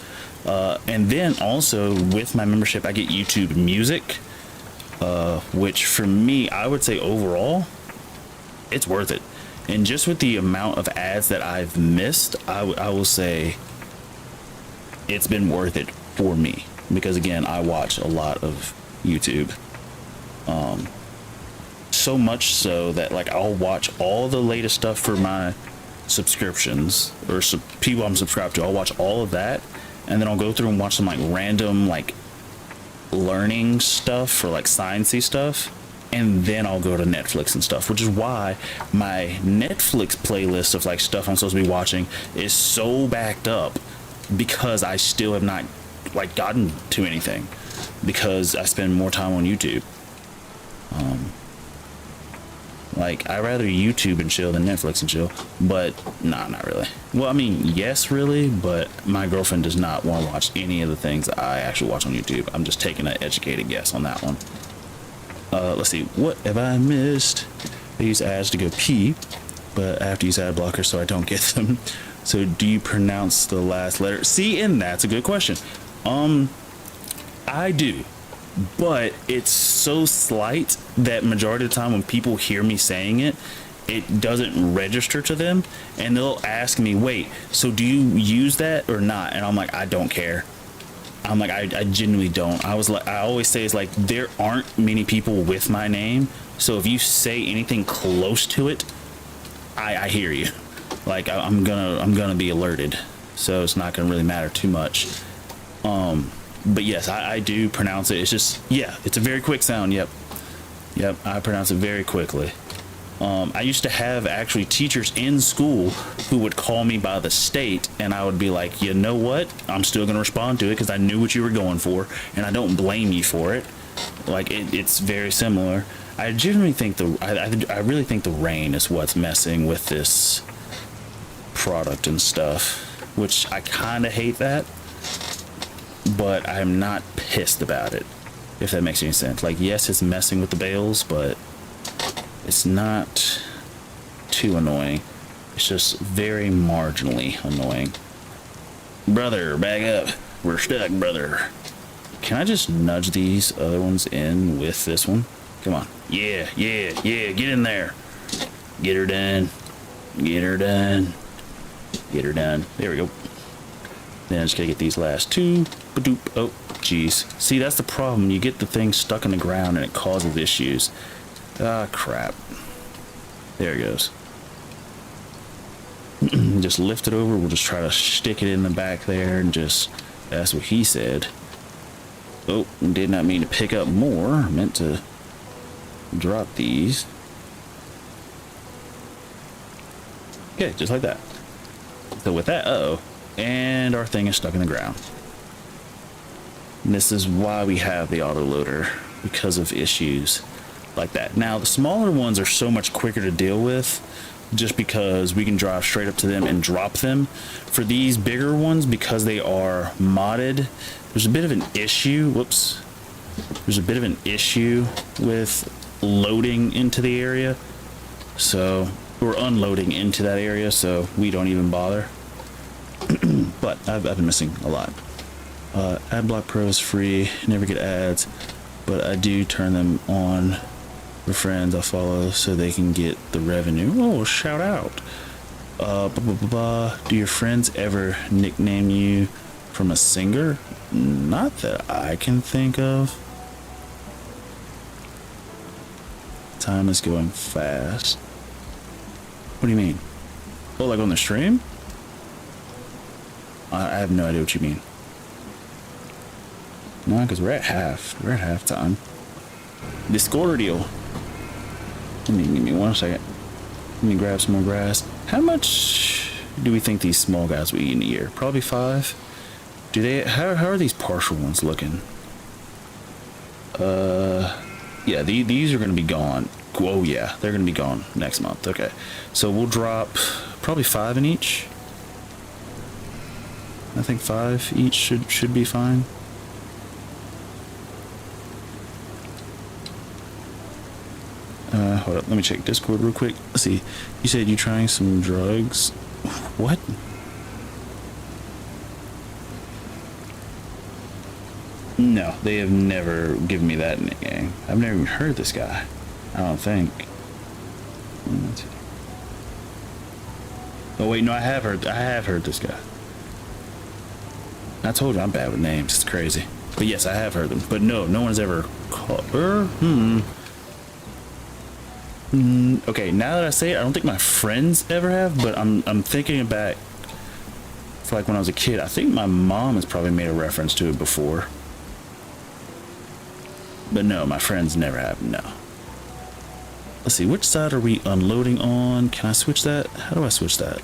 A: And then also with my membership, I get YouTube Music, which for me, I would say overall, it's worth it. And just with the amount of ads that I've missed, I will say it's been worth it for me, because again, I watch a lot of YouTube, so much so that like I'll watch all the latest stuff for my subscriptions or people I'm subscribed to. I'll watch all of that, and then I'll go through and watch some like random like learning stuff for like sciencey stuff, and then I'll go to Netflix and stuff, which is why my Netflix playlist of like stuff I'm supposed to be watching is so backed up, because I still have not like gotten to anything, because I spend more time on YouTube. Like I rather YouTube and chill than Netflix and chill, but nah, not really. Well, I mean, yes, really, but my girlfriend does not want to watch any of the things that I actually watch on YouTube. I'm just taking an educated guess on that one. Let's see, what have I missed? I use ads to go pee, but I have to use ad blockers so I don't get them. So do you pronounce the last letter? See, and that's a good question. I do, but it's so slight that majority of the time when people hear me saying it, it doesn't register to them, and they'll ask me, wait, so do you use that or not? And I'm like, I don't care. I'm like, I genuinely don't. I always say, it's like, there aren't many people with my name, so if you say anything close to it, I hear you. Like I'm gonna be alerted, so it's not gonna really matter too much. But yes, I do pronounce it. It's just, yeah, it's a very quick sound. Yep, I pronounce it very quickly. I used to have actually teachers in school who would call me by the state, and I would be like, you know what, I'm still gonna respond to it because I knew what you were going for, and I don't blame you for it. Like it's very similar. I genuinely think I really think the rain is what's messing with this product and stuff, which I kind of hate that. but I'm not pissed about it, if that makes any sense. Like, yes, it's messing with the bales, but it's not too annoying. It's just very marginally annoying. Brother, back up. We're stuck, brother. Can I just nudge these other ones in with this one? Come on. Yeah, yeah, yeah. Get in there. Get her done. Get her done. Get her done. There we go. Then I just gotta get these last two. Ba-doop. Oh, jeez. See, that's the problem. You get the thing stuck in the ground and it causes issues. Ah, crap. There it goes. Just lift it over. We'll just try to stick it in the back there and just... That's what he said. Oh, did not mean to pick up more. I meant to drop these. Okay, just like that. So with that, uh-oh. And our thing is stuck in the ground. And this is why we have the autoloader, because of issues like that. Now, the smaller ones are so much quicker to deal with, just because we can drive straight up to them and drop them. For these bigger ones, because they are modded, there's a bit of an issue. Whoops. There's a bit of an issue with loading into the area. So, we're unloading into that area, so we don't even bother. But I've been missing a lot. Adblock Pro is free, never get ads, but I do turn them on for friends I follow so they can get the revenue. Oh, shout out. Do your friends ever nickname you from a singer? Not that I can think of. Time is going fast. What do you mean? Oh, like on the stream? I have no idea what you mean. No, because we're at half. We're at halftime. Discordial. Give me 1 second. Let me grab some more grass. How much do we think these small guys will eat in a year? Probably 5. Do they? How are these partial ones looking? Yeah, these are going to be gone. Oh yeah, they're going to be gone next month. Okay, so we'll drop probably 5 in each. I think 5 each should be fine. Hold up, let me check Discord real quick. Let's see. You said you trying some drugs. What? No, they have never given me that in the game. I've never even heard this guy. I don't think. Oh wait, no, I have heard this guy. I told you I'm bad with names. It's crazy. But yes, I have heard them. But no one's ever called her. Okay, now that I say it, I don't think my friends ever have, but I'm thinking back for like when I was a kid. I think my mom has probably made a reference to it before. But no, my friends never have, no. Let's see, which side are we unloading on? Can I switch that? How do I switch that?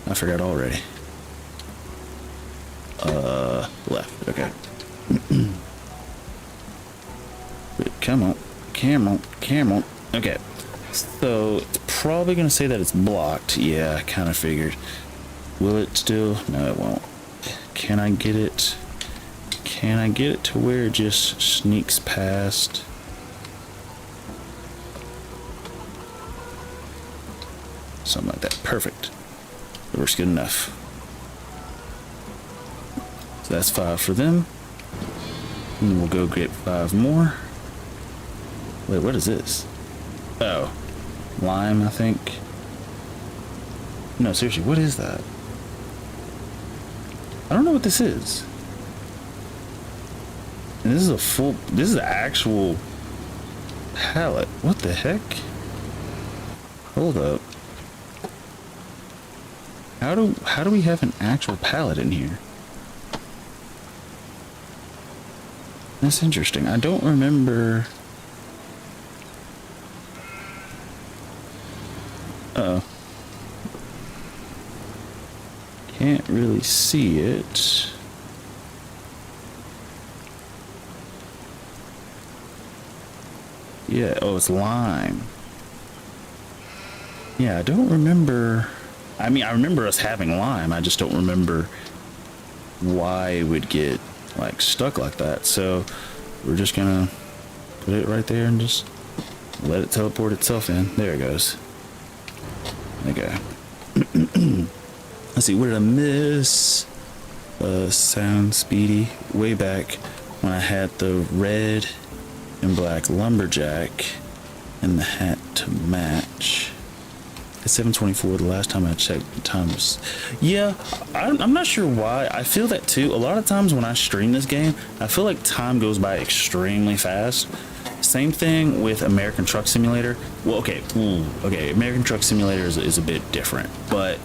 A: I forgot already. Left, okay. Come on. Okay. So, it's probably going to say that it's blocked. Yeah, I kind of figured. Will it still? No, it won't. Can I get it? Can I get it to where it just sneaks past? Something like that. Perfect. That works good enough. So that's 5 for them. And then we'll go get 5 more. Wait, what is this? Oh. Lime, I think. No, seriously, what is that? I don't know what this is. And this is an actual pallet. What the heck? Hold up. How do we have an actual pallet in here? That's interesting. I don't remember. Uh-oh. Can't really see it. Yeah, oh, it's lime. Yeah, I don't remember. I mean, I remember us having lime. I just don't remember why it would get like stuck like that. So we're just gonna put it right there and just let it teleport itself in. There it goes. Okay. Let's see, what did I miss? Sound speedy. Way back when I had the red and black lumberjack and the hat to match. At 7:24, the last time I checked, the time was... Yeah, I'm not sure why. I feel that too. A lot of times when I stream this game, I feel like time goes by extremely fast. Same thing with American Truck Simulator. Well, okay. Okay, American Truck Simulator is a bit different, but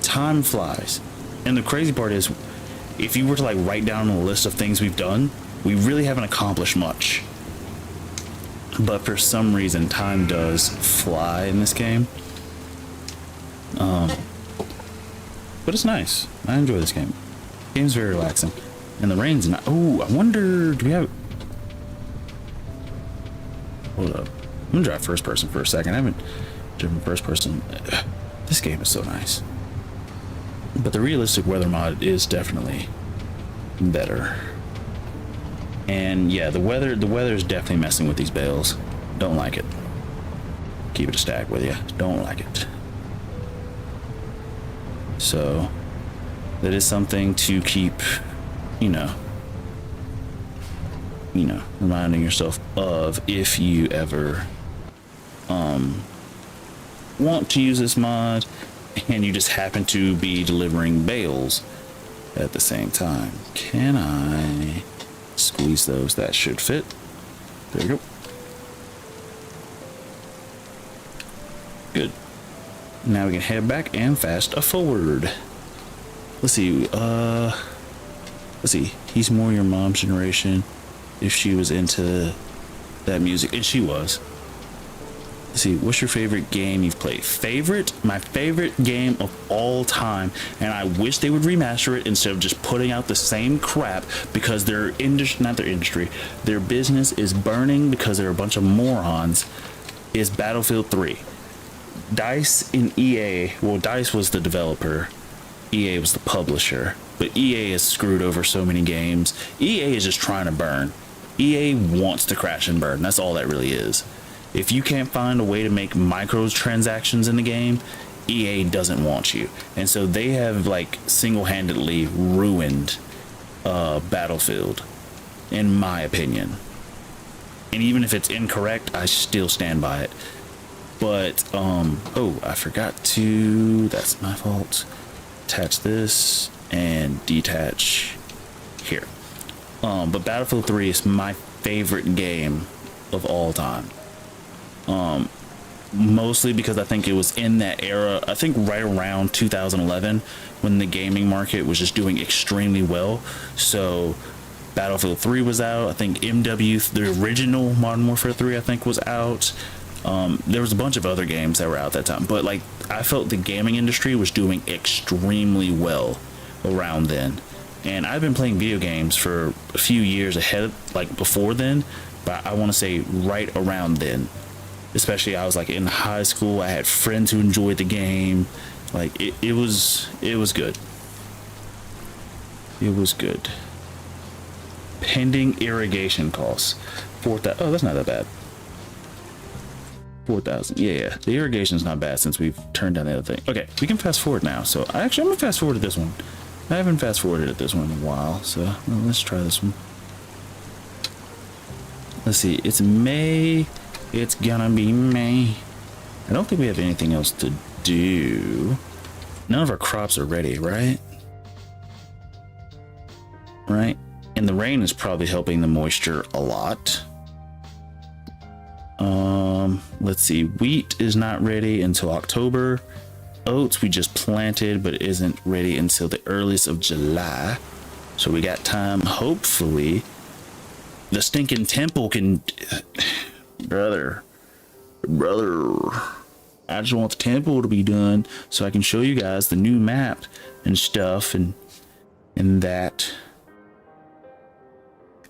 A: time flies. And the crazy part is, if you were to like write down a list of things we've done, we really haven't accomplished much. But for some reason, time does fly in this game. But it's nice. I enjoy this game. The game's very relaxing. And the rain's not... Oh, I wonder... Do we have... Hold up. I'm gonna drive first person for a second. I haven't driven first person. This game is so nice. But the realistic weather mod is definitely better. And yeah, the weather is definitely messing with these bales. Don't like it. Keep it a stack with you. Don't like it. So that is something to keep, you know, reminding yourself of if you ever want to use this mod and you just happen to be delivering bales at the same time. Can I squeeze those? That should fit. There we go. Good. Now we can head back and fast forward. Let's see. Let's see. He's more your mom's generation. If she was into that music, and she was. Let's see. What's your favorite game you've played? My favorite game of all time, and I wish they would remaster it instead of just putting out the same crap because their business is burning because they're a bunch of morons. Is Battlefield 3. DICE and EA, well, DICE was the developer, EA was the publisher, but EA has screwed over so many games. EA is just trying to burn. EA wants to crash and burn. That's all that really is. If you can't find a way to make microtransactions in the game, EA doesn't want you. And so they have like single-handedly ruined Battlefield, in my opinion. And even if it's incorrect, I still stand by it. But oh, I forgot to, that's my fault, attach this and detach here. But Battlefield 3 is my favorite game of all time. Mostly because I think it was in that era, I think right around 2011 when the gaming market was just doing extremely well. So Battlefield 3 was out. I think MW, the original Modern Warfare 3, I think was out. There was a bunch of other games that were out that time, but like I felt the gaming industry was doing extremely well around then. And I've been playing video games for a few years ahead, like before then, but I want to say right around then. Especially I was like in high school, I had friends who enjoyed the game. Like it was good. It was good. Pending irrigation costs. 4,000. Oh, that's not that bad. 4,000. Yeah. The irrigation's not bad since we've turned down the other thing. Okay, we can fast forward now. So I'm gonna fast forward to this one. I haven't fast forwarded at this one in a while, so well, let's try this one. Let's see. It's May. It's gonna be May. I don't think we have anything else to do. None of our crops are ready, right? Right? And the rain is probably helping the moisture a lot. Let's see. Wheat is not ready until October. Oats we just planted, but it isn't ready until the earliest of July. So we got time. Hopefully, the stinking temple can... Brother, I just want the temple to be done so I can show you guys the new map and stuff and that.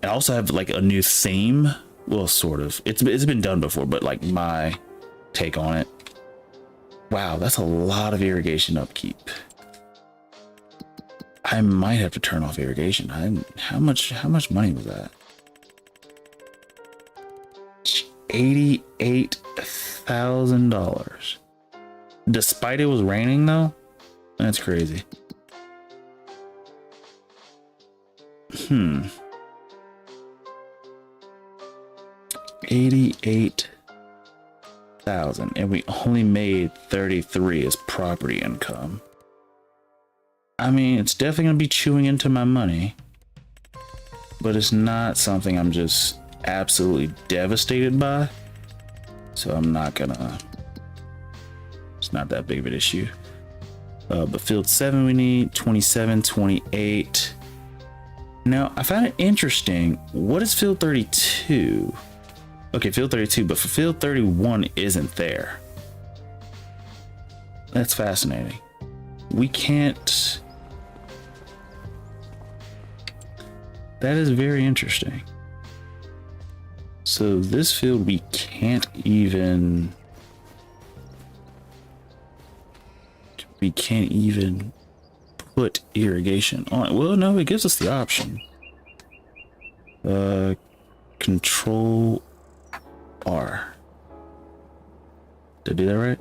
A: I also have like a new theme. Well, sort of. It's been done before, but like my take on it. Wow, that's a lot of irrigation upkeep. I might have to turn off irrigation. How much money was that? $88,000. Despite it was raining though? That's crazy. 88,000, and we only made 33 as property income. I mean, it's definitely gonna be chewing into my money, but it's not something I'm just absolutely devastated by. So I'm not gonna. It's not that big of an issue. But field 7 we need 27, 28. Now I found it interesting. What is field 32? Okay, field 32, but for field 31 isn't there. That's fascinating. We can't. That is very interesting. So this field we can't even. We can't even put irrigation on it. Well, no, it gives us the option. Control R. Did I do that right?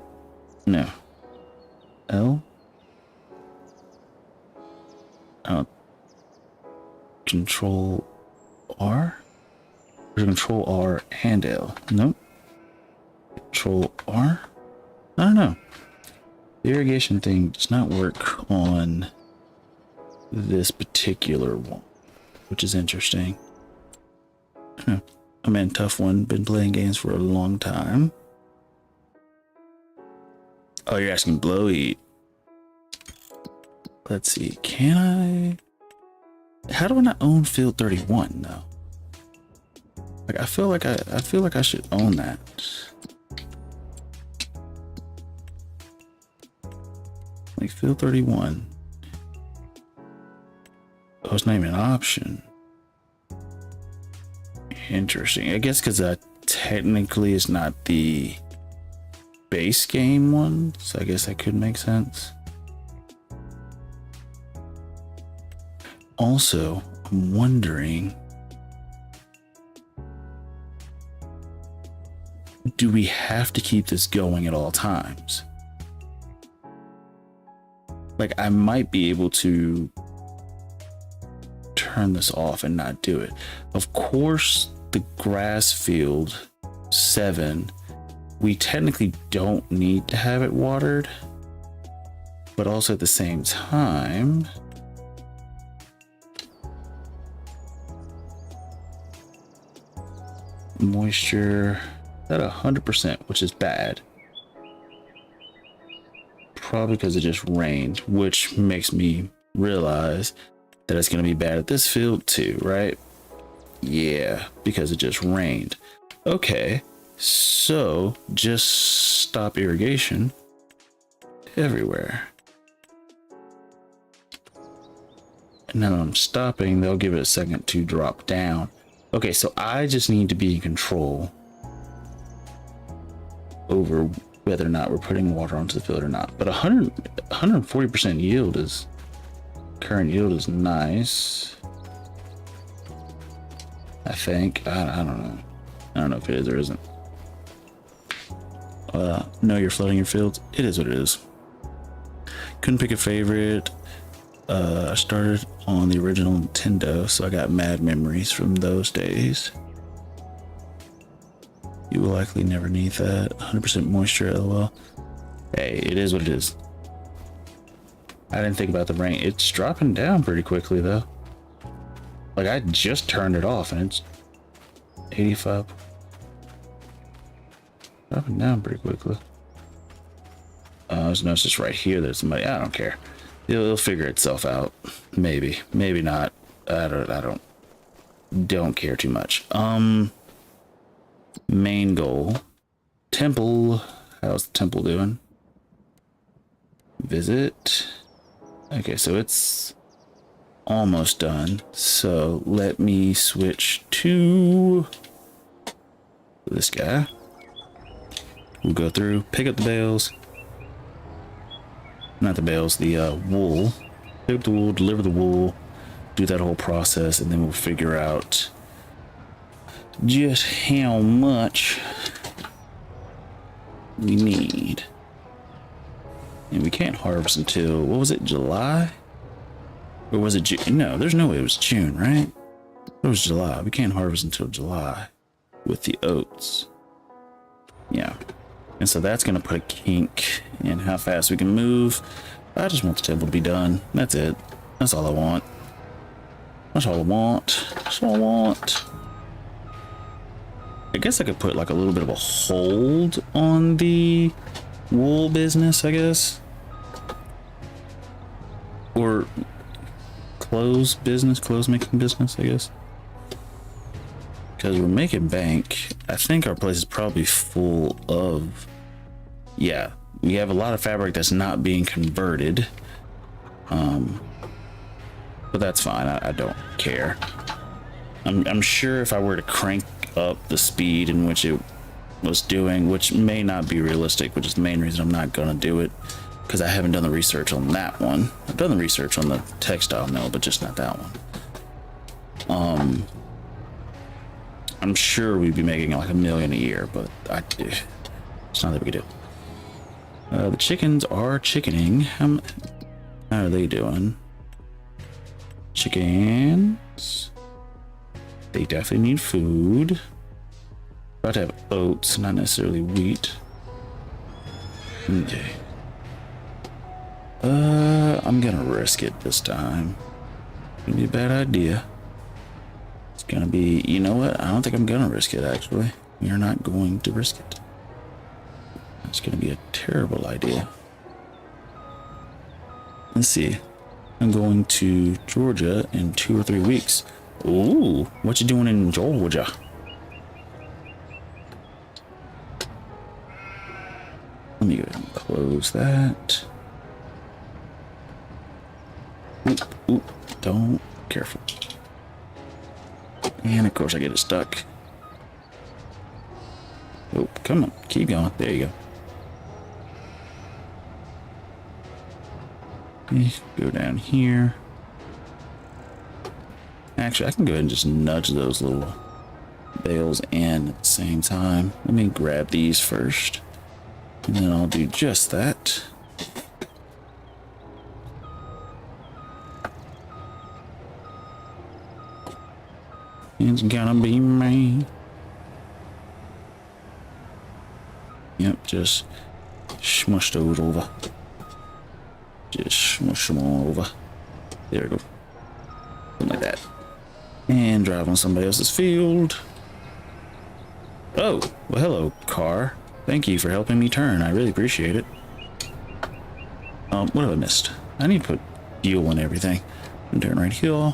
A: No. L? Oh. Control R? Or Control R and L? Nope. Control R? I don't know. The irrigation thing does not work on this particular one, which is interesting. Oh man, tough one. Been playing games for a long time. Oh, you're asking blow heat. Let's see. Can I? How do I not own field 31 though? Like I feel like I should own that. Like field 31. Oh, it's not even an option. Interesting. I guess because that technically is not the base game one, so I guess that could make sense. Also, I'm wondering, do we have to keep this going at all times? Like, I might be able to turn this off and not do it. Of course, the grass field 7, we technically don't need to have it watered, but also at the same time, moisture at 100%, which is bad. Probably because it just rained, which makes me realize that it's going to be bad at this field too, right? Yeah, because it just rained. Okay, so just stop irrigation everywhere. And now I'm stopping, they'll give it a second to drop down. Okay, so I just need to be in control over whether or not we're putting water onto the field or not. But 140% yield is, current yield is nice. I think, I don't know. I don't know if it is or isn't. No, you're flooding your fields. It is what it is. Couldn't pick a favorite. I started on the original Nintendo, so I got mad memories from those days. You will likely never need that. 100% moisture, lol. Hey, it is what it is. I didn't think about the rain. It's dropping down pretty quickly, though. Like, I just turned it off, and it's 85. Dropping down pretty quickly. There's no, it's just right here. There's somebody. I don't care. It'll figure itself out. Maybe. Maybe not. I don't care too much. Main goal. Temple. How's the temple doing? Visit. Okay, so it's almost done. So let me switch to this guy. We'll go through, pick up the bales. Not the bales, the wool. pick up the wool, deliver the wool, do that whole process, and then we'll figure out just how much we need. And we can't harvest until, what was it, July? Or was it June? No, there's no way it was June, right? It was July. We can't harvest until July with the oats. Yeah. And so that's going to put a kink in how fast we can move. I just want the table to be done. That's it. That's all I want. That's all I want. That's all I want. I guess I could put like a little bit of a hold on the wool business, I guess. Or clothes making business, I guess. Because we're making bank. I think our place is probably full of, yeah, we have a lot of fabric that's not being converted. But that's fine. I don't care. I'm sure if I were to crank up the speed in which it was doing, which may not be realistic, which is the main reason I'm not gonna do it, because I haven't done the research on that one. I've done the research on the textile mill, but just not that one. I'm sure we'd be making like $1 million a year, but it's not that big a deal. The chickens are chickening. How are they doing? Chickens. They definitely need food. About to have oats, not necessarily wheat. Okay. I'm gonna risk it this time. It's gonna be a bad idea. It's gonna be, you know what? I don't think I'm gonna risk it actually. You're not going to risk it. It's gonna be a terrible idea. Let's see. I'm going to Georgia in 2 or 3 weeks. Ooh, what you doing in Georgia? Let me go ahead and close that. Oop, oop, don't, careful. And of course I get it stuck. Oh, come on, keep going. There you go. Go down here. Actually, I can go ahead and just nudge those little bales in at the same time. Let me grab these first, and then I'll do just that. It's gonna be me. Yep, just smush those over. Just smush them all over. There we go. Something like that. And drive on somebody else's field. Oh, well, hello, car. Thank you for helping me turn. I really appreciate it. What have I missed? I need to put fuel in everything. I'm turn right here.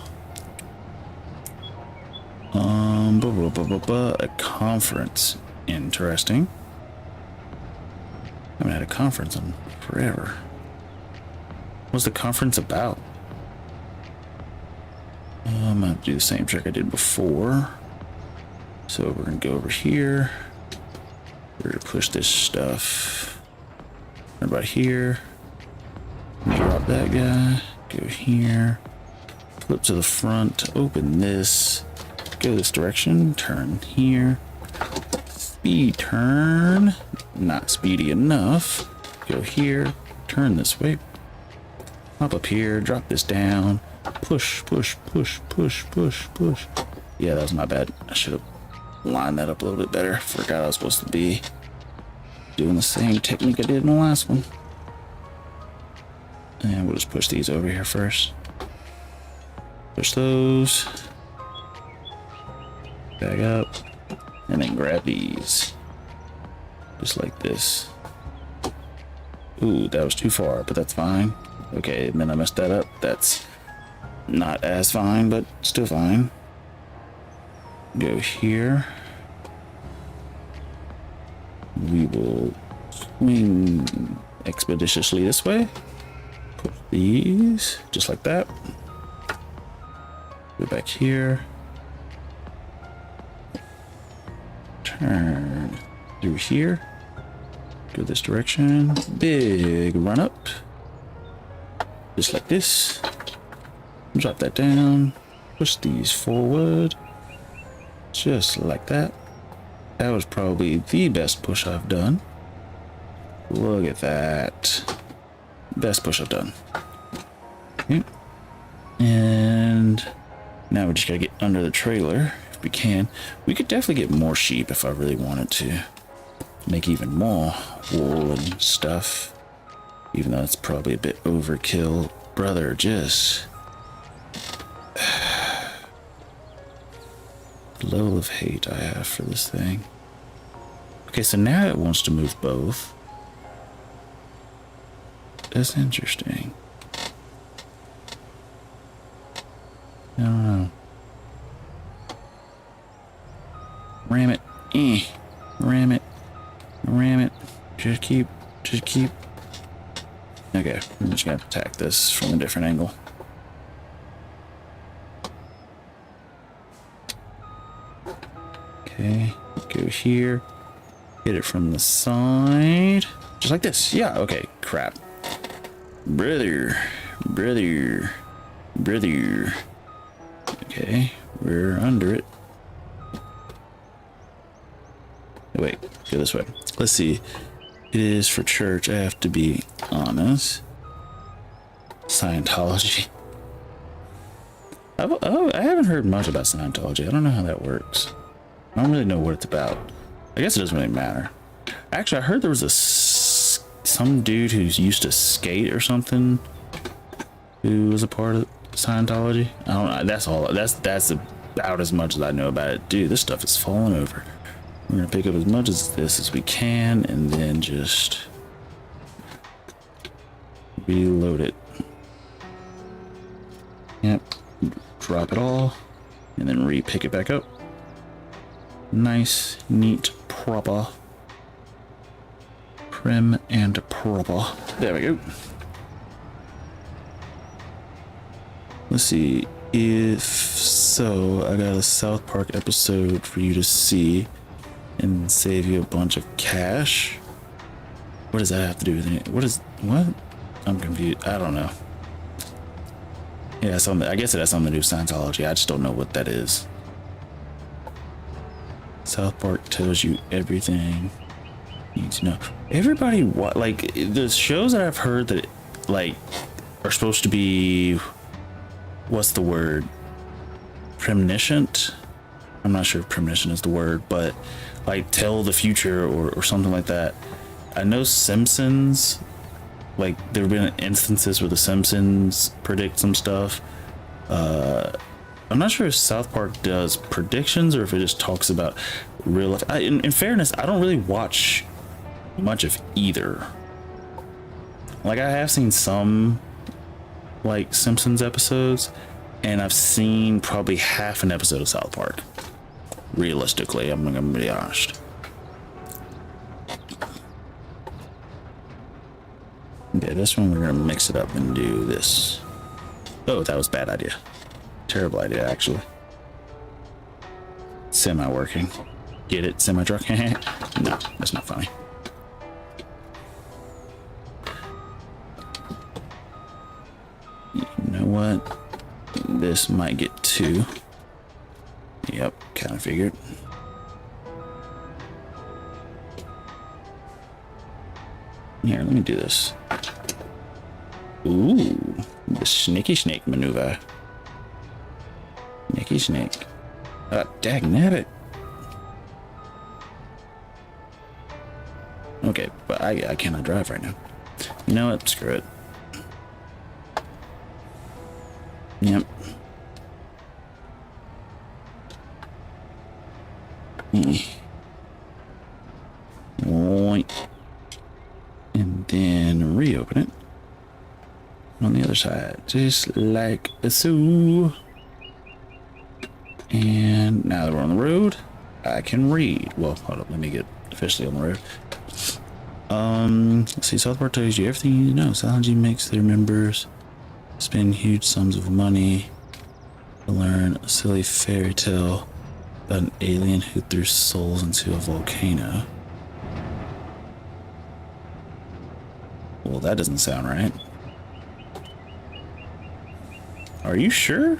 A: A conference. Interesting. I haven't had a conference in forever. What's the conference about? I'm gonna do the same trick I did before. So we're gonna go over here. We're gonna push this stuff about here. Drop that guy. Go here. Flip to the front. Open this. Go this direction. Turn here. Speed turn. Not speedy enough. Go here. Turn this way. Hop up here. Drop this down. Push, push, push, push, push, push. Yeah, that was not bad. I should have lined that up a little bit better. Forgot I was supposed to be doing the same technique I did in the last one. And we'll just push these over here first. Push those. Back up. And then grab these. Just like this. Ooh, that was too far, but that's fine. Okay, and then I messed that up. That's not as fine, but still fine. Go here. We will swing expeditiously this way. Put these just like that. Go back here. Turn through here. Go this direction. Big run up. Just like this. Drop that down. Push these forward. Just like that. That was probably the best push I've done. Look at that. Best push I've done. Okay. And now we just gotta get under the trailer if we can. We could definitely get more sheep if I really wanted to. Make even more wool and stuff. Even though it's probably a bit overkill. Brother, just... the level of hate I have for this thing. Okay, so now it wants to move both. That's interesting. I don't know. Ram it. Ram it. Ram it. Just keep. Okay, I'm just gonna attack this from a different angle. Okay, go here. Hit it from the side. Just like this. Yeah, okay, crap. Brother. Okay, we're under it. Wait, go this way. Let's see. It is for church. I have to be honest. Scientology. I haven't heard much about Scientology. I don't know how that works. I don't really know what it's about. I guess it doesn't really matter. Actually, I heard there was some dude who's used to skate or something who was a part of Scientology. I don't know. That's all. That's about as much as I know about it. Dude, this stuff is falling over. We're gonna pick up as much of this as we can and then just reload it. Yep. Drop it all and then re-pick it back up. Nice, neat, proper. Prim and proper. There we go. Let's see. If so, I got a South Park episode for you to see and save you a bunch of cash. What does that have to do with it? What? I'm confused. I don't know. Yeah, I guess it has something to do with Scientology. I just don't know what that is. South Park tells you everything you need to know. Everybody, like the shows that I've heard that like are supposed to be, what's the word? Premonition? I'm not sure if premonition is the word, but like tell the future or something like that. I know Simpsons, like there have been instances where the Simpsons predict some stuff. I'm not sure if South Park does predictions or if it just talks about real life. In fairness, I don't really watch much of either. Like I have seen some like Simpsons episodes, and I've seen probably half an episode of South Park. Realistically, I'm gonna be honest. Okay, this one we're gonna mix it up and do this. Oh, that was a bad idea. Terrible idea, actually. Semi-working. Get it? Semi-truck? No, that's not funny. You know what? This might get two. Yep, kind of figured. Here, let me do this. Ooh, the sneaky snake maneuver. Sneaky snake. Dagnabbit. Okay, but I cannot drive right now. You know what? Screw it. Yep. And then reopen it on the other side, just like so. And now that we're on the road, I can read. Well, hold up, let me get officially on the road. Let's see, South Park tells you everything you need to know. Scientology makes their members spend huge sums of money to learn a silly fairy tale about an alien who threw souls into a volcano. Well, that doesn't sound right. Are you sure?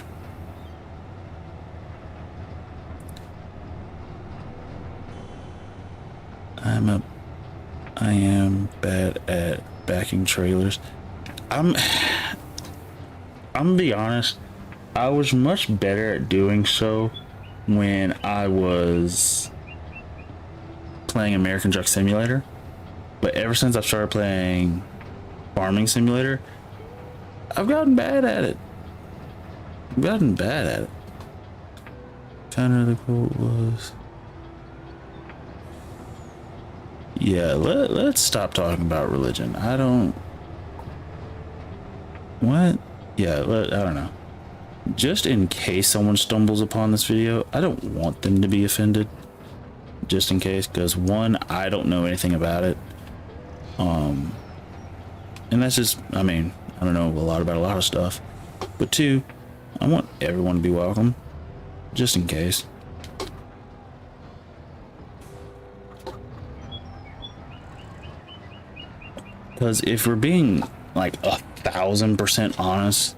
A: I am bad at backing trailers. I'm gonna be honest, I was much better at doing so when I was playing American Truck Simulator, but ever since I've started playing Farming Simulator, I've gotten bad at it. Kind of the quote was, yeah, let's stop talking about religion. I don't, what? Yeah, I don't know. Just in case someone stumbles upon this video, I don't want them to be offended. Just in case, because one, I don't know anything about it. And that's just, I mean, I don't know a lot about a lot of stuff. But two, I want everyone to be welcome, just in case. Because if we're being like 1000% honest,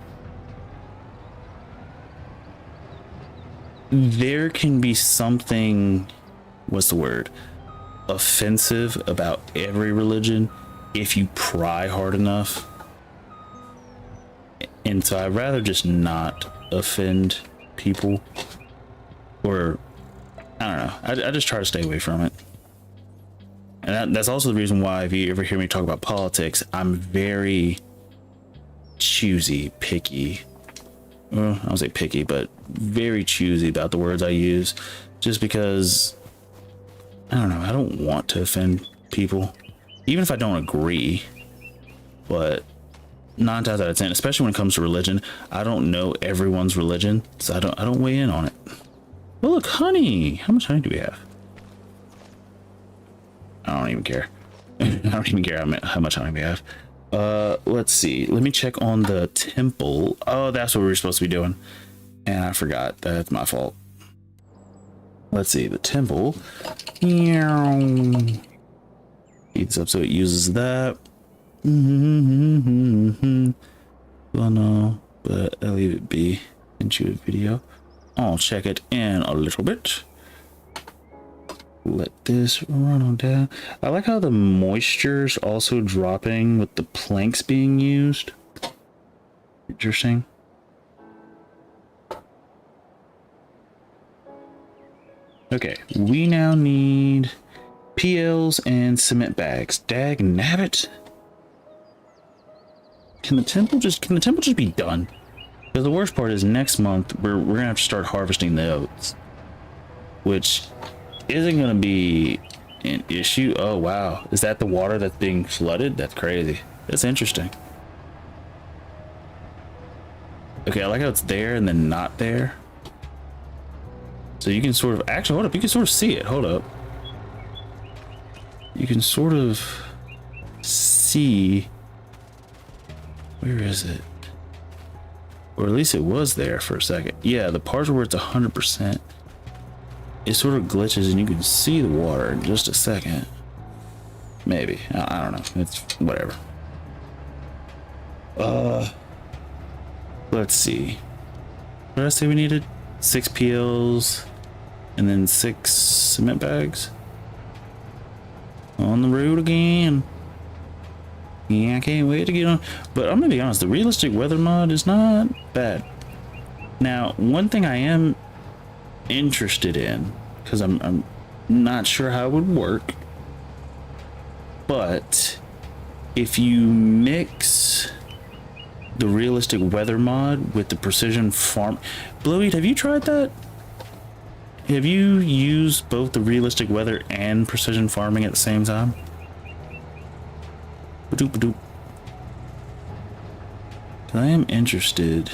A: there can be something, what's the word, offensive about every religion if you pry hard enough. And so I'd rather just not offend people, or I don't know, I just try to stay away from it. And that's also the reason why, if you ever hear me talk about politics, I'm very choosy, picky. Well, I don't say picky, but very choosy about the words I use, just because I don't know, I don't want to offend people, even if I don't agree. But 9 times out of 10, especially when it comes to religion, I don't know everyone's religion, so I don't weigh in on it. Well, look, honey. How much honey do we have? I don't even care. I don't even care how much honey we have. Let's see. Let me check on the temple. Oh, that's what we were supposed to be doing, and I forgot. That's my fault. Let's see. The temple. Speeds up so it uses that. Well, no, but I'll leave it be and shoot a video. I'll check it in a little bit. Let this run on down. I like how the moisture's also dropping with the planks being used. Interesting. Okay, we now need PLs and cement bags. Dag nabbit. Can the temple just be done? Because the worst part is next month we're gonna have to start harvesting the oats, which isn't gonna be an issue. Oh wow, is that the water that's being flooded? That's crazy. That's interesting. Okay, I like how it's there and then not there. So you can sort of, actually, hold up, you can sort of see it. Hold up. You can sort of see, where is it? Or at least it was there for a second. Yeah, the parts where it's 100%, it sort of glitches and you can see the water in just a second. Maybe, I don't know, it's whatever. Let's see. What did I say we needed? 6 PLs and then 6 cement bags. On the road again. Yeah, I can't wait to get on. But I'm gonna be honest, the realistic weather mod is not bad. Now, one thing I am interested in, because I'm not sure how it would work, but if you mix the realistic weather mod with the precision farm, Blowied, have you tried that? Have you used both the realistic weather and precision farming at the same time? Ba-doop. I am interested,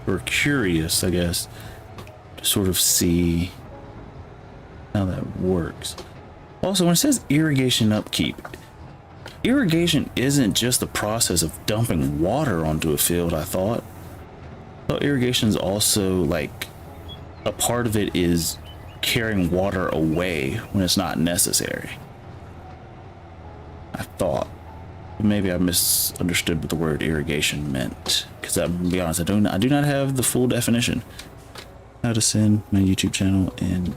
A: or curious, I guess, to sort of see how that works. Also, when it says irrigation upkeep, irrigation isn't just the process of dumping water onto a field, I thought. Irrigation is also, like, a part of it is carrying water away when it's not necessary, I thought. Maybe I misunderstood what the word irrigation meant, because I'm gonna be honest, I do not have the full definition. How to send my YouTube channel and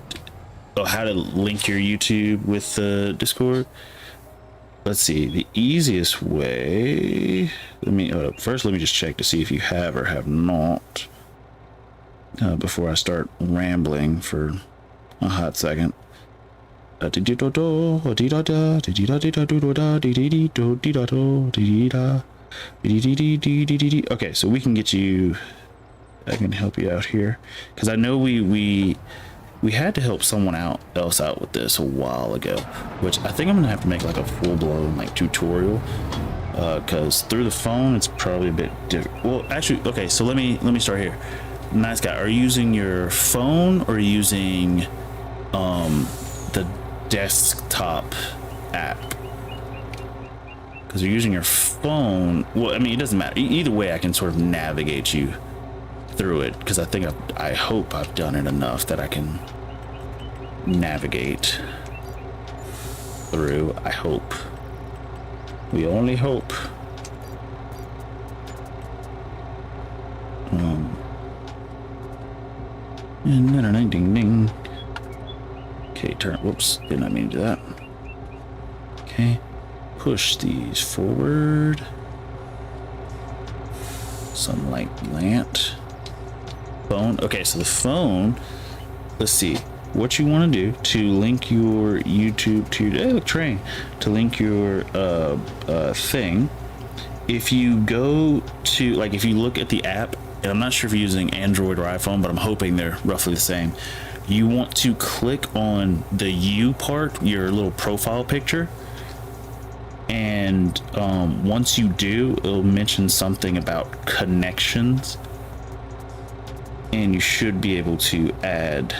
A: how to link your YouTube with the Discord. Let's see, the easiest way. First let me just check to see if you have or have not, before I start rambling for a hot second. Okay, so we can get you, I can help you out here, because I know we had to help someone else out with this a while ago, which I think I'm gonna have to make like a full-blown like tutorial, because through the phone it's probably a bit different. Well, actually, okay, so let me start here. Nice guy, are you using your phone or are you using the desktop app? Because you're using your phone. Well, I mean, it doesn't matter. Either way, I can sort of navigate you through it, because I hope I've done it enough that I can navigate through. I hope. We only hope. And then ding ding. Okay, turn. Whoops, did not mean to do that. Okay, push these forward. Sunlight lamp. Phone. Okay, so the phone. Let's see what you want to do to link your YouTube to your train. To link your thing. If you go to, like, if you look at the app, and I'm not sure if you're using Android or iPhone, but I'm hoping they're roughly the same. You want to click on the U part, your little profile picture, and once you do, it'll mention something about connections, and you should be able to add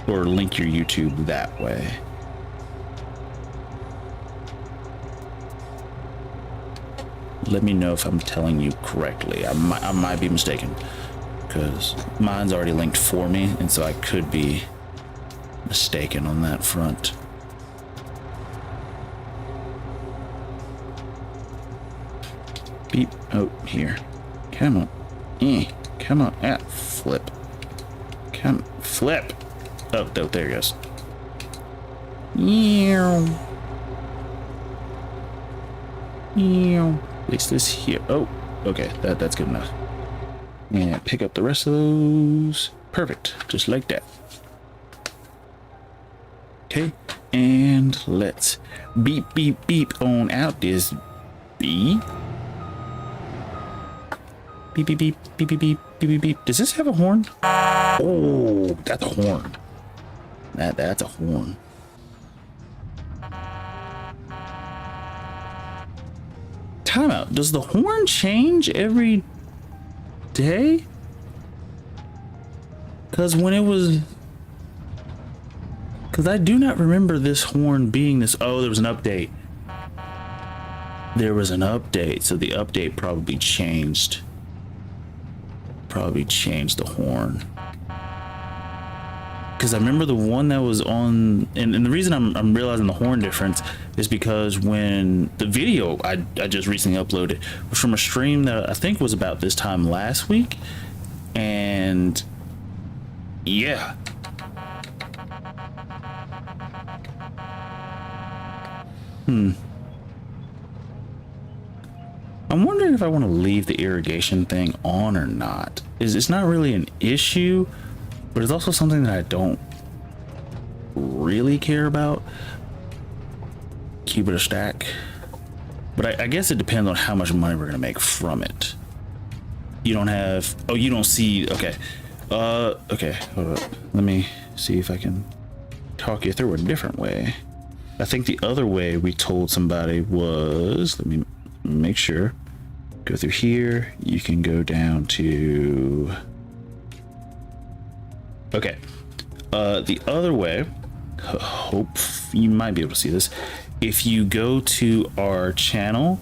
A: or link your YouTube that way. Let me know if I'm telling you correctly. I might be mistaken, because mine's already linked for me, and so I could be mistaken on that front. Beep. Oh, here. Come on. Come on. Ah, flip. Come. Flip. Oh, there he goes. Place this here. Oh, okay. That's good enough. And pick up the rest of those. Perfect. Just like that. Okay. And let's beep, beep, beep on out this bee. Beep, beep, beep, beep, beep, beep, beep, beep, beep. Does this have a horn? Oh, that's a horn. That's a horn. Timeout. Does the horn change every day? Because when it was... Because I do not remember this horn being this... Oh, there was an update. There was an update. So the update probably changed. Probably changed the horn. Because I remember the one that was on, and the reason I'm realizing the horn difference is because when the video I just recently uploaded was from a stream that I think was about this time last week, and yeah. I'm wondering if I want to leave the irrigation thing on or not. It's not really an issue, but it's also something that I don't really care about. Keep it a stack. But I guess it depends on how much money we're gonna make from it. You don't have... Oh, you don't see... Okay. Okay, hold up. Let me see if I can talk you through a different way. I think the other way we told somebody was... Let me make sure. Go through here. You can go down to... Okay. The other way, hope you might be able to see this. If you go to our channel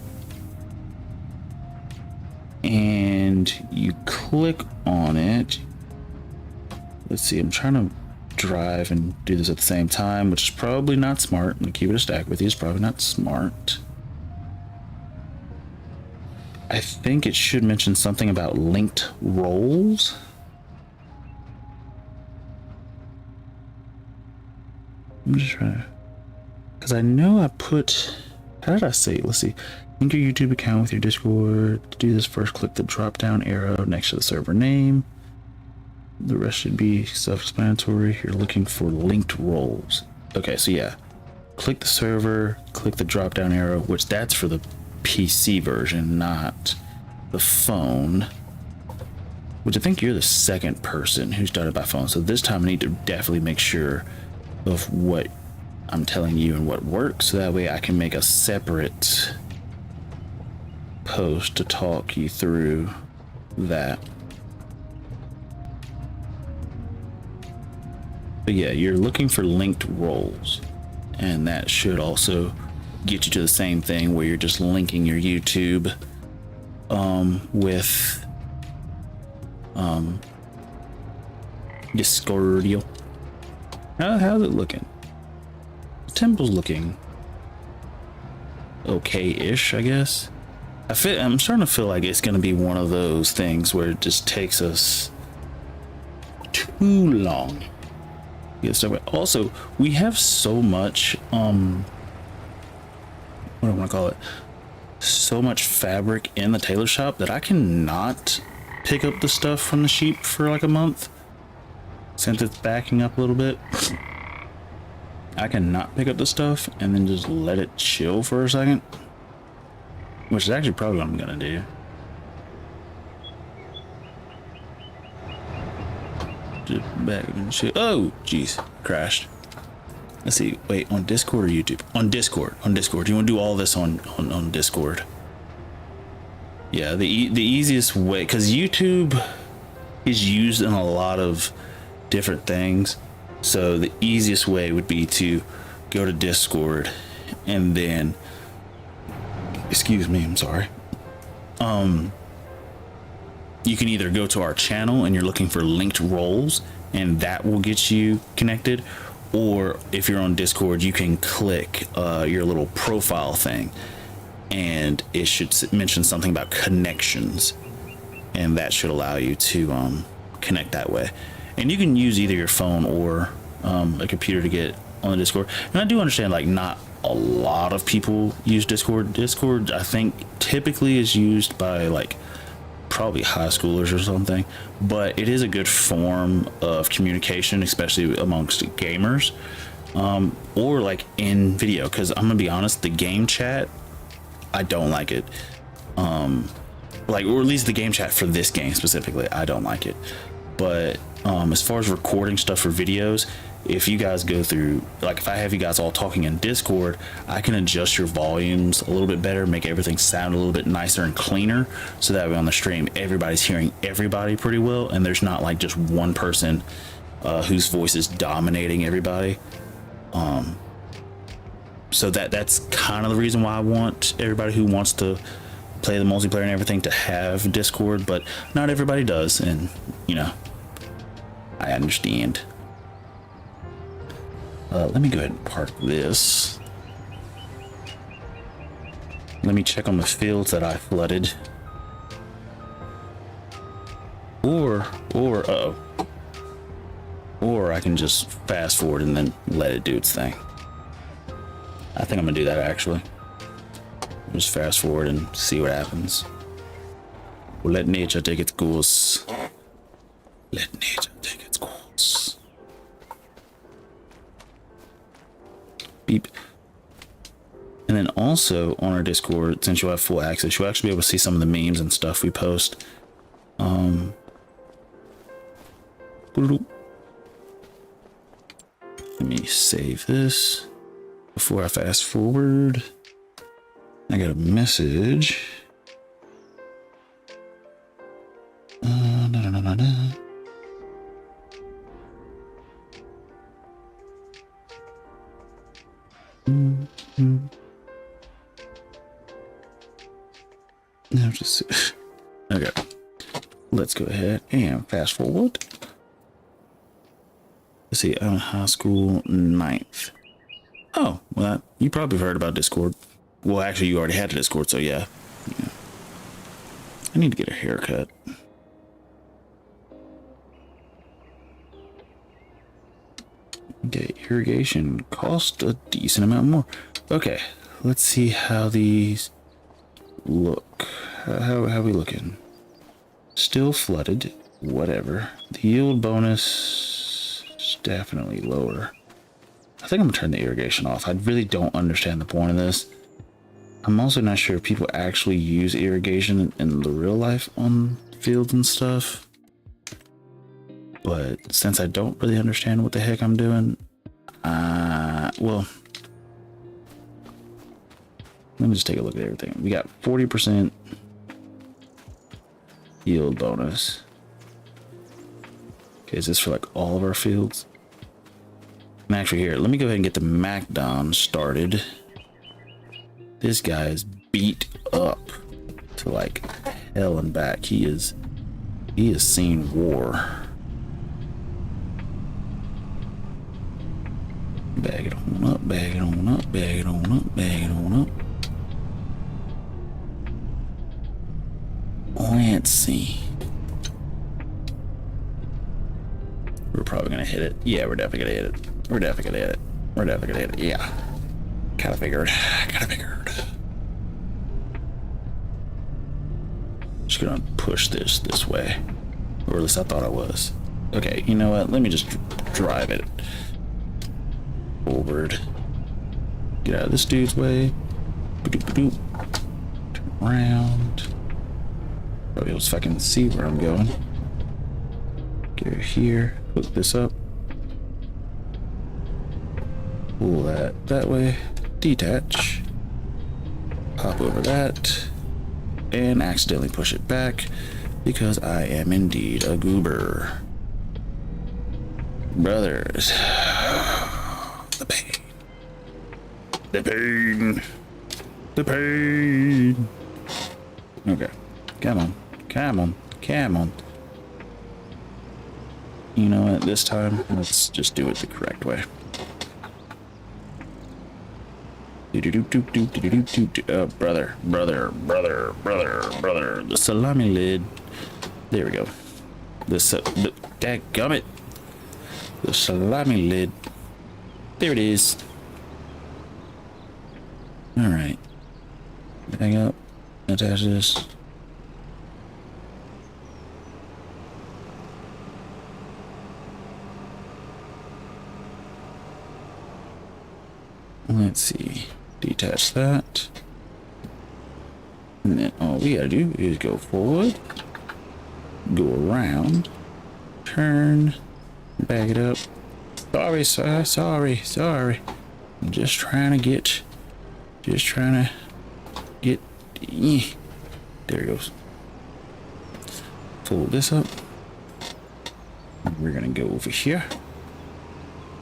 A: and you click on it, let's see, I'm trying to drive and do this at the same time, which is probably not smart. I'm gonna keep it a stack with you. It's probably not smart. I think it should mention something about linked roles. I'm just trying to, because I know I put, how did I say it? Let's see. Link your YouTube account with your Discord. To do this, first click the drop down arrow next to the server name. The rest should be self-explanatory. You're looking for linked roles. Okay, so yeah, click the server, click the drop down arrow, which that's for the PC version, not the phone. Which I think you're the second person who started by phone. So this time I need to definitely make sure of what I'm telling you and what works, so that way I can make a separate post to talk you through that. But yeah, you're looking for linked roles, and that should also get you to the same thing where you're just linking your YouTube with Discordio. How's it looking? The temple's looking okay-ish, I guess. I'm starting to feel like it's gonna be one of those things where it just takes us too long. Yes, also, we have so much what do I want to call it? So much fabric in the tailor shop that I cannot pick up the stuff from the sheep for like a month. Since it's backing up a little bit, I cannot pick up the stuff and then just let it chill for a second, which is actually probably what I'm gonna do. Just back and shit. Oh, jeez, crashed. Let's see. Wait, on Discord or YouTube? On Discord. On Discord. You want to do all this on Discord? Yeah, the easiest way, because YouTube is used in a lot of different things. So the easiest way would be to go to Discord and then, excuse me, I'm sorry. You can either go to our channel and you're looking for linked roles, and that will get you connected. Or if you're on Discord, you can click your little profile thing, and it should mention something about connections, and that should allow you to connect that way. And you can use either your phone or a computer to get on the Discord. And I do understand, like, not a lot of people use Discord. Discord, I think, typically is used by like probably high schoolers or something, but it is a good form of communication, especially amongst gamers, or like in video. Because I'm gonna be honest, the game chat, I don't like it. Like, or at least the game chat for this game specifically, I don't like it. But as far as recording stuff for videos, if you guys go through, like, if I have you guys all talking in Discord, I can adjust your volumes a little bit better, make everything sound a little bit nicer and cleaner, so that way on the stream everybody's hearing everybody pretty well, and there's not like just one person whose voice is dominating everybody. So that's kind of the reason why I want everybody who wants to play the multiplayer and everything to have Discord, but not everybody does, and you know, I understand. Let me go ahead and park this. Let me check on the fields that I flooded. Or I can just fast forward and then let it do its thing. I think I'm gonna do that actually. Just fast forward and see what happens. We'll let nature take its course. Let nature take its course. Beep. And then also on our Discord, since you'll have full access, you'll actually be able to see some of the memes and stuff we post. Let me save this before I fast forward. I got a message. Now just okay. Let's go ahead and fast forward. Let's see, I'm in high school, ninth. Oh, well, you probably heard about Discord. Well, actually, you already had a Discord, so yeah. I need to get a haircut. Okay, irrigation cost a decent amount more. Okay, let's see how these look. How we looking? Still flooded. Whatever. The yield bonus is definitely lower. I think I'm gonna turn the irrigation off. I really don't understand the point of this. I'm also not sure if people actually use irrigation in the real life on fields and stuff. But since I don't really understand what the heck I'm doing, well, let me just take a look at everything. We got 40% yield bonus. Okay, is this for like all of our fields? And actually here, let me go ahead and get the MacDon started. This guy is beat up to like hell and back. He has seen war. Bag it on up, bag it on up, bag it on up, bag it on up. Let's see. We're probably gonna hit it. Yeah, we're definitely gonna hit it. We're definitely gonna hit it. We're definitely gonna hit it. Yeah. Kinda figured. Kinda figured. Just gonna push this way. Or at least I thought I was. Okay, you know what? Let me just drive it forward. Get out of this dude's way. Turn around. Probably able to fucking see where I'm going. Get here. Hook this up. Pull that way. Detach. Pop over that. And accidentally push it back because I am indeed a goober. Brothers. The pain. The pain. The pain. Okay. Come on. Come on. Come on. You know what? This time, let's just do it the correct way. Brother. The salami lid. There we go. The dadgummit. The salami lid. There it is. All right. Hang up. Attach this. Let's see. Detach that. And then all we gotta do is go forward, go around, turn, back it up. Sorry, sir. Sorry. I'm just trying to get. There it goes. Fold this up. We're gonna go over here.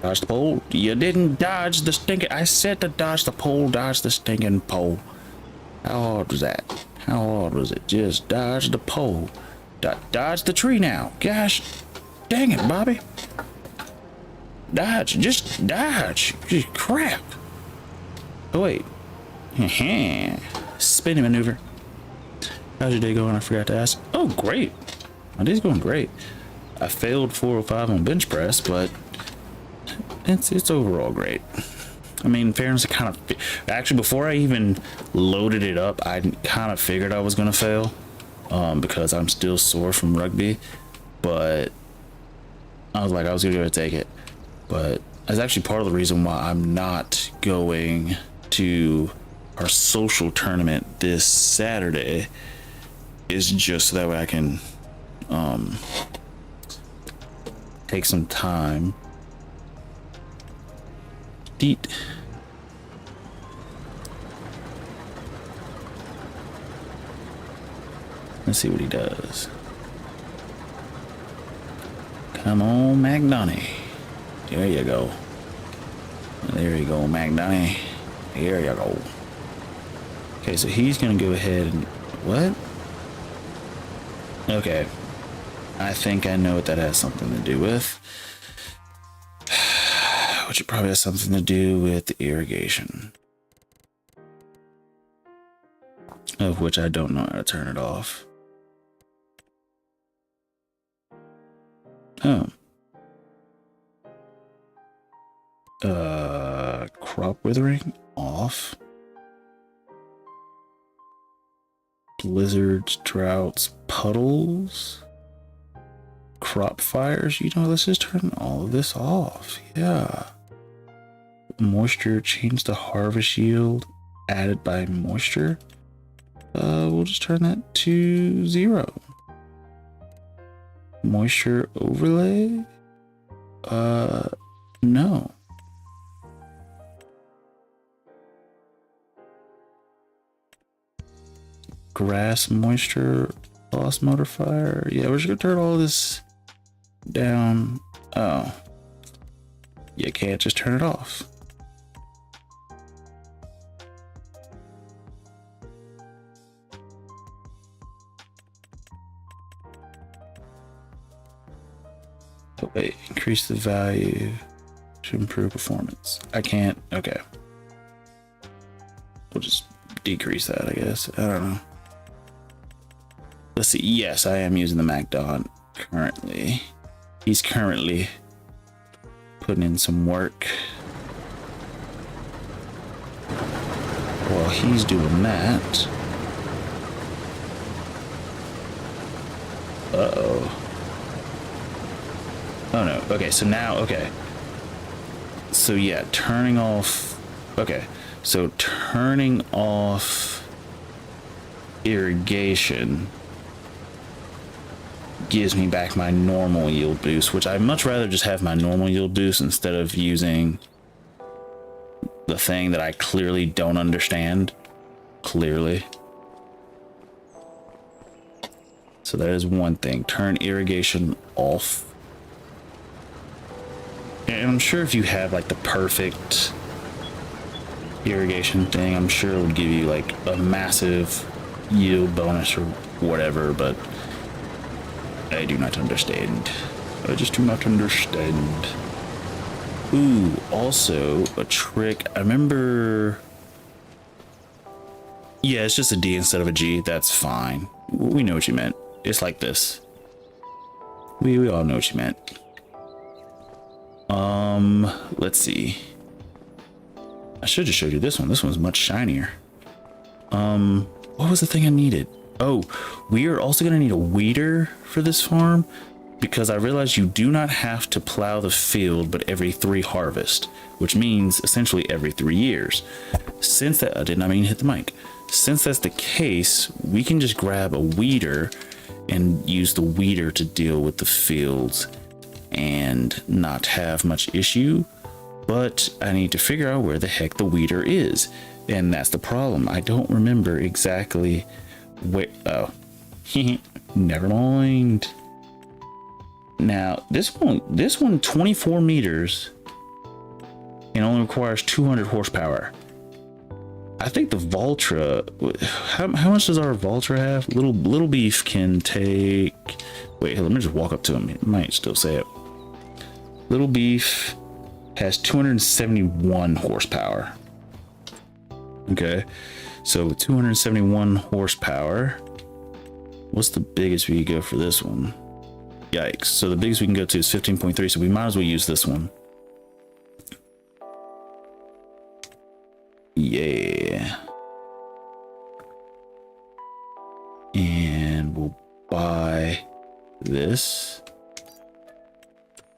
A: Dodge the pole. You didn't dodge the stinking. I said to dodge the pole, dodge the stinking pole. How hard was that? How hard was it? Just dodge the pole. Dodge the tree now. Gosh, dang it, Bobby. Dodge. Just dodge. Just crap. Oh, wait. Spinning maneuver. How's your day going? I forgot to ask. Oh, great. My day's going great. I failed 405 on bench press, but it's overall great. I mean, in fairness, I kind of actually before I even loaded it up, I kind of figured I was gonna fail because I'm still sore from rugby, but I was like, I was gonna go take it. But that's actually part of the reason why I'm not going to our social tournament this Saturday, is just so that way I can take some time. Deet. Let's see what he does. Come on, McDonough. There you go. There you go, McDonough. There you go. Okay, so he's gonna go ahead and what? Okay. I think I know what that has something to do with. which probably has something to do with the irrigation, of which I don't know how to turn it off. Oh. Crop withering off. Blizzards, droughts, puddles, crop fires. You know, let's just turn all of this off. Yeah. Moisture, change the harvest yield added by moisture. We'll just turn that to 0. Moisture overlay. No. Grass moisture loss modifier. Yeah, we're just gonna turn all this down. Oh, you can't just turn it off. Oh, wait, increase the value to improve performance. I can't. Okay, we'll just decrease that, I guess. I don't know. Let's see. Yes, I am using the MacDon currently. He's currently putting in some work. While he's doing that. Uh-oh. Oh no. Okay, so now, okay. So yeah, turning off. Okay, so turning off irrigation gives me back my normal yield boost, which I'd much rather just have my normal yield boost instead of using the thing that I clearly don't understand. Clearly. So that is one thing. Turn irrigation off. And I'm sure if you have like the perfect irrigation thing, I'm sure it would give you like a massive yield bonus or whatever, but I do not understand. I just do not understand. Ooh, also a trick. I remember. Yeah, it's just a D instead of a G. That's fine. We know what you meant. It's like this. We all know what you meant. Let's see. I should have showed you this one. This one's much shinier. What was the thing I needed? Oh, we are also going to need a weeder for this farm because I realized you do not have to plow the field, but every 3 harvest, which means essentially every 3 years. Since that, I did not mean to hit the mic. Since that's the case, we can just grab a weeder and use the weeder to deal with the fields and not have much issue. But I need to figure out where the heck the weeder is. And that's the problem. I don't remember exactly where. Oh, never mind. Now this one 24 meters and only requires 200 horsepower. I think the Valtra, how much does our Valtra have? Little Beef can take, wait, let me just walk up to him. It might still say it. Little Beef has 271 horsepower. Okay, so 271 horsepower. What's the biggest we could go for this one? Yikes. So the biggest we can go to is 15.3, so we might as well use this one. Yeah. And we'll buy this.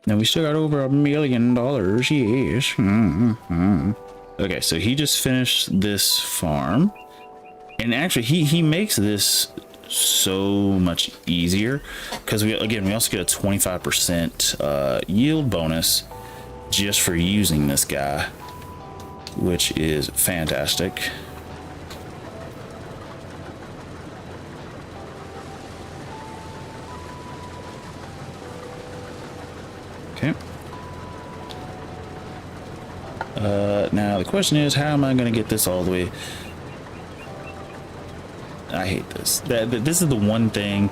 A: Now we still got over $1 million. Yes. Okay, so he just finished this farm. And actually he makes this so much easier because we also get a 25% yield bonus just for using this guy, which is fantastic. Okay. Now the question is, how am I going to get this all the way? I hate this. This is the one thing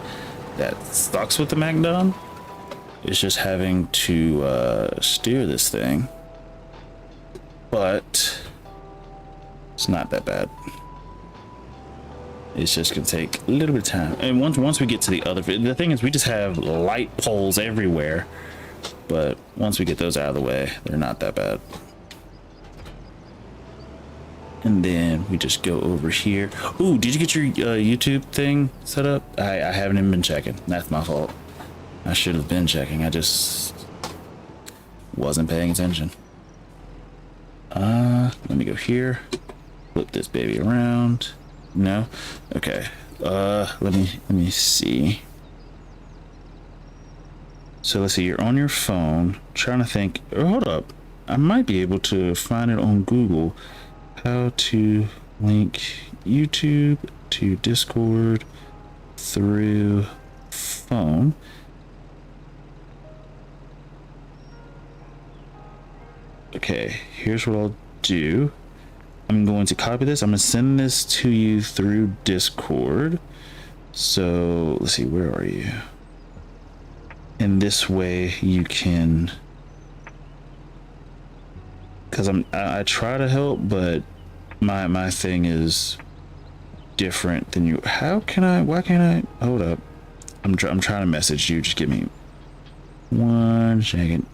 A: that sucks with the MacDon. It's just having to steer this thing. but it's not that bad. It's just gonna take a little bit of time. And once we get to the other, the thing is we just have light poles everywhere, but once we get those out of the way, they're not that bad. And then we just go over here. Ooh, did you get your YouTube thing set up? I haven't even been checking. That's my fault. I should have been checking. I just wasn't paying attention. Let me go here. Flip this baby around. No? Okay. Let me see. So let's see, you're on your phone, trying to think. Oh, hold up. I might be able to find it on Google. How to link YouTube to Discord through phone. Okay, here's what I'll do. I'm going to copy this. I'm going to send this to you through Discord. So let's see, where are you? And this way you can, because I try to help, but my thing is different than you. How can I? Why can't I? Hold up. I'm trying to message you. Just give me 1 second.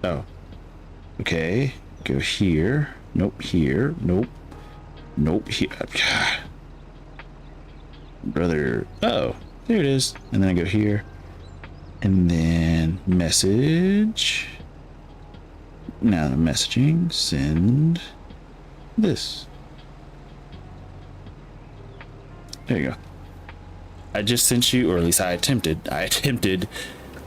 A: Oh. Okay. Go here. Nope. Here. Nope. Nope. Here. Brother. Oh, there it is. And then I go here. And then message. Now the messaging. Send this. There you go. I just sent you, or at least I attempted,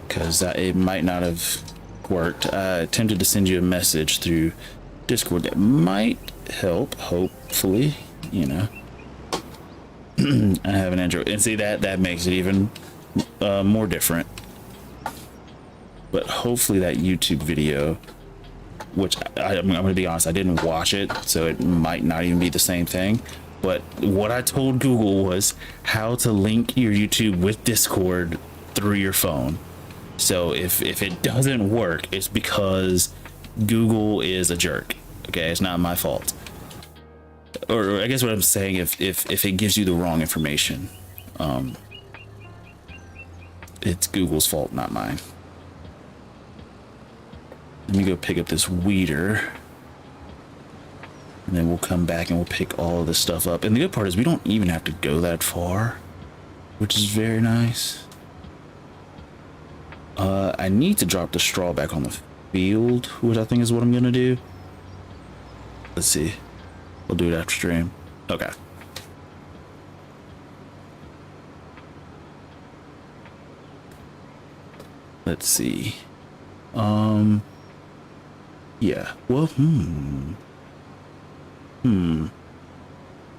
A: because it might not have worked. I attempted to send you a message through Discord that might help, hopefully, you know. I have an Android, and see that makes it even more different. But hopefully that YouTube video, which I'm going to be honest, I didn't watch it, so it might not even be the same thing. But what I told Google was how to link your YouTube with Discord through your phone. So if it doesn't work, it's because Google is a jerk. Okay, it's not my fault. Or I guess what I'm saying, if it gives you the wrong information, it's Google's fault, not mine. Let me go pick up this weeder. And then we'll come back and we'll pick all of this stuff up. And the good part is we don't even have to go that far, which is very nice. I need to drop the straw back on the field, which I think is what I'm gonna do. Let's see. We'll do it after stream. Okay. Let's see. Yeah. Well,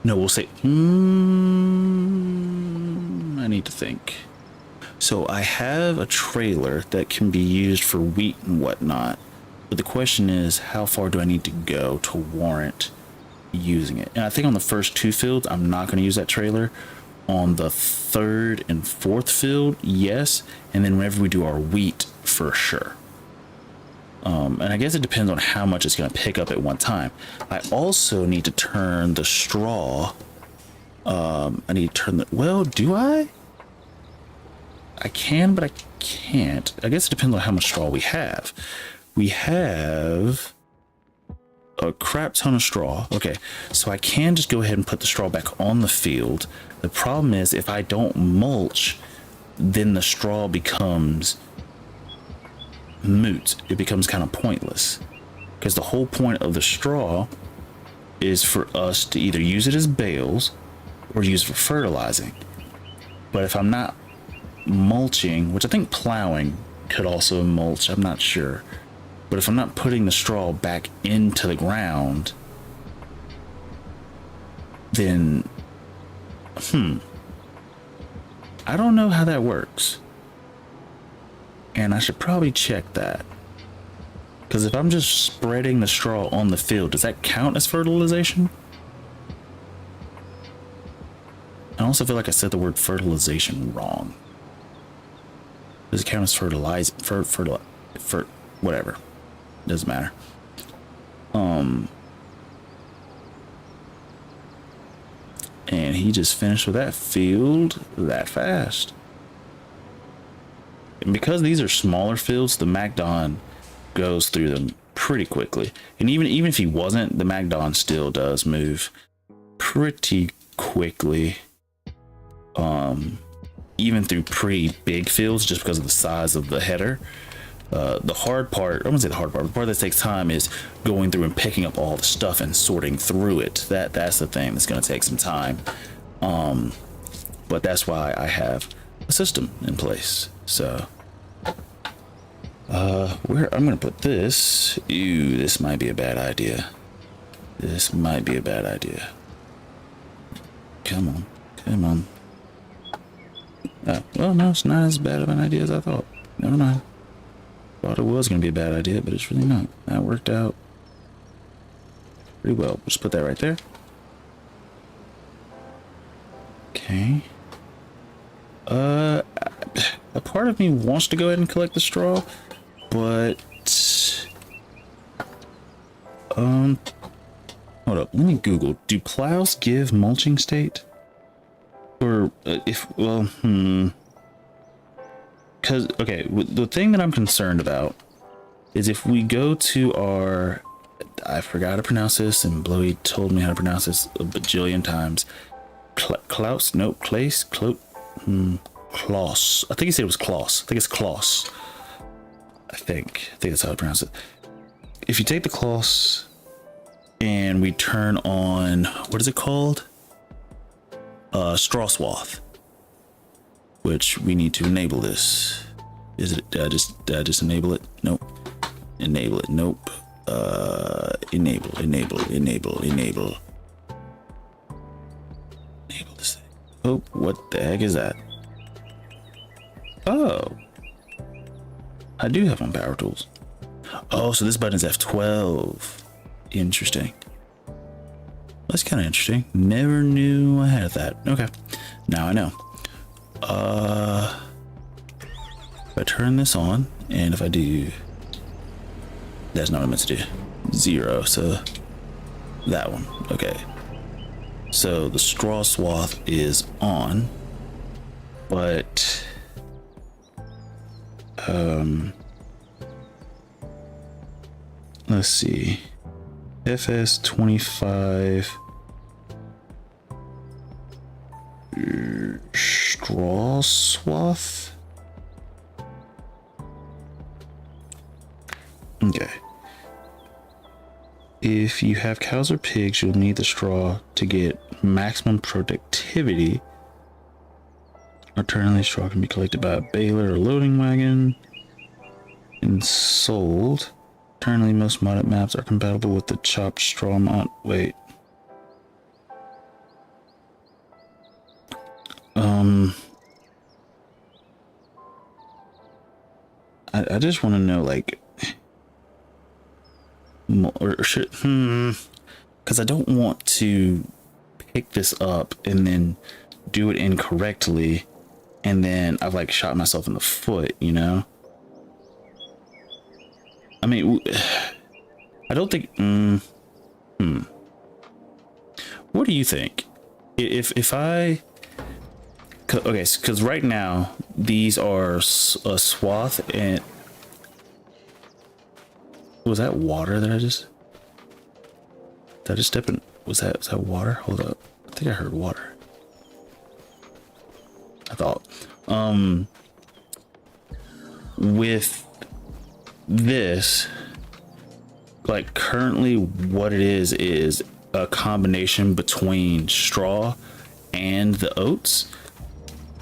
A: No, we'll say, I need to think. So I have a trailer that can be used for wheat and whatnot. But the question is, how far do I need to go to warrant using it? And I think on the first 2 fields, I'm not going to use that trailer. On the 3rd and 4th field, yes. And then whenever we do our wheat, for sure. And I guess it depends on how much it's going to pick up at one time. I also need to turn the straw. I need to turn the, well, do I? I can, but I can't. I guess it depends on how much straw we have. We have a crap ton of straw. Okay, so I can just go ahead and put the straw back on the field. The problem is if I don't mulch, then the straw becomes moot. It becomes kind of pointless, because the whole point of the straw is for us to either use it as bales or use it for fertilizing. But if I'm not mulching, which I think plowing could also mulch, I'm not sure, but if I'm not putting the straw back into the ground, then I don't know how that works. And I should probably check that, because if I'm just spreading the straw on the field, does that count as fertilization? I also feel like I said the word fertilization wrong. Does it count as fertilizing? For whatever, doesn't matter. And he just finished with that field that fast. And because these are smaller fields, the MacDon goes through them pretty quickly. And even if he wasn't, the MacDon still does move pretty quickly. Even through pretty big fields, just because of the size of the header. The hard part, I wouldn't say the hard part, the part that takes time is going through and picking up all the stuff and sorting through it. That's the thing that's going to take some time. But that's why I have a system in place. So where I'm going to put this. Ew, this might be a bad idea. This might be a bad idea. Come on, come on. Well, no, it's not as bad of an idea as I thought. Never mind. Thought it was going to be a bad idea, but it's really not. That worked out pretty well. Just put that right there. Okay. A part of me wants to go ahead and collect the straw, but hold up. Let me Google. Do plows give mulching state? Or because, okay, the thing that I'm concerned about is if we go to our, I forgot how to pronounce this, and Blowy told me how to pronounce this a bajillion times. Klaus? Nope. Klaus? Klaus. I think he said it was Klaus. I think it's Klaus. I think that's how to pronounce it. If you take the Klaus and we turn on, what is it called? Straw swath. Which we need to enable this. Is it, did I just enable it? Nope. Enable it, nope. Enable this thing. Oh, what the heck is that? Oh. I do have on power tools. Oh, so this button is F12. Interesting. That's kind of interesting. Never knew I had that. Okay. Now I know. If I turn this on, and if I do, that's not what I meant to do. 0, so that one. Okay. So the straw swath is on, but let's see. FS25 straw swath. Okay. If you have cows or pigs, you'll need the straw to get maximum productivity. Alternatively, straw can be collected by a baler or loading wagon and sold. Currently, most modded maps are compatible with the chopped straw mod. Wait. I just want to know, like, or should, because I don't want to pick this up and then do it incorrectly, and then I've like shot myself in the foot, you know? I mean, I don't think. What do you think? If I, okay, because right now these are a swath, and was that water that I just? Did I just step in? Was that water? Hold up, I think I heard water. I thought, with this, like currently what it is a combination between straw and the oats.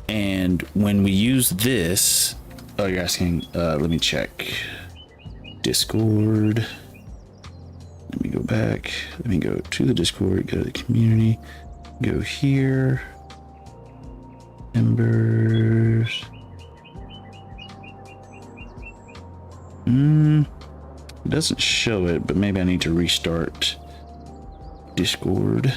A: And when we use this, oh, you're asking, let me check Discord. Let me go back, let me go to the Discord, go to the community, go here, members. It doesn't show it, but maybe I need to restart Discord.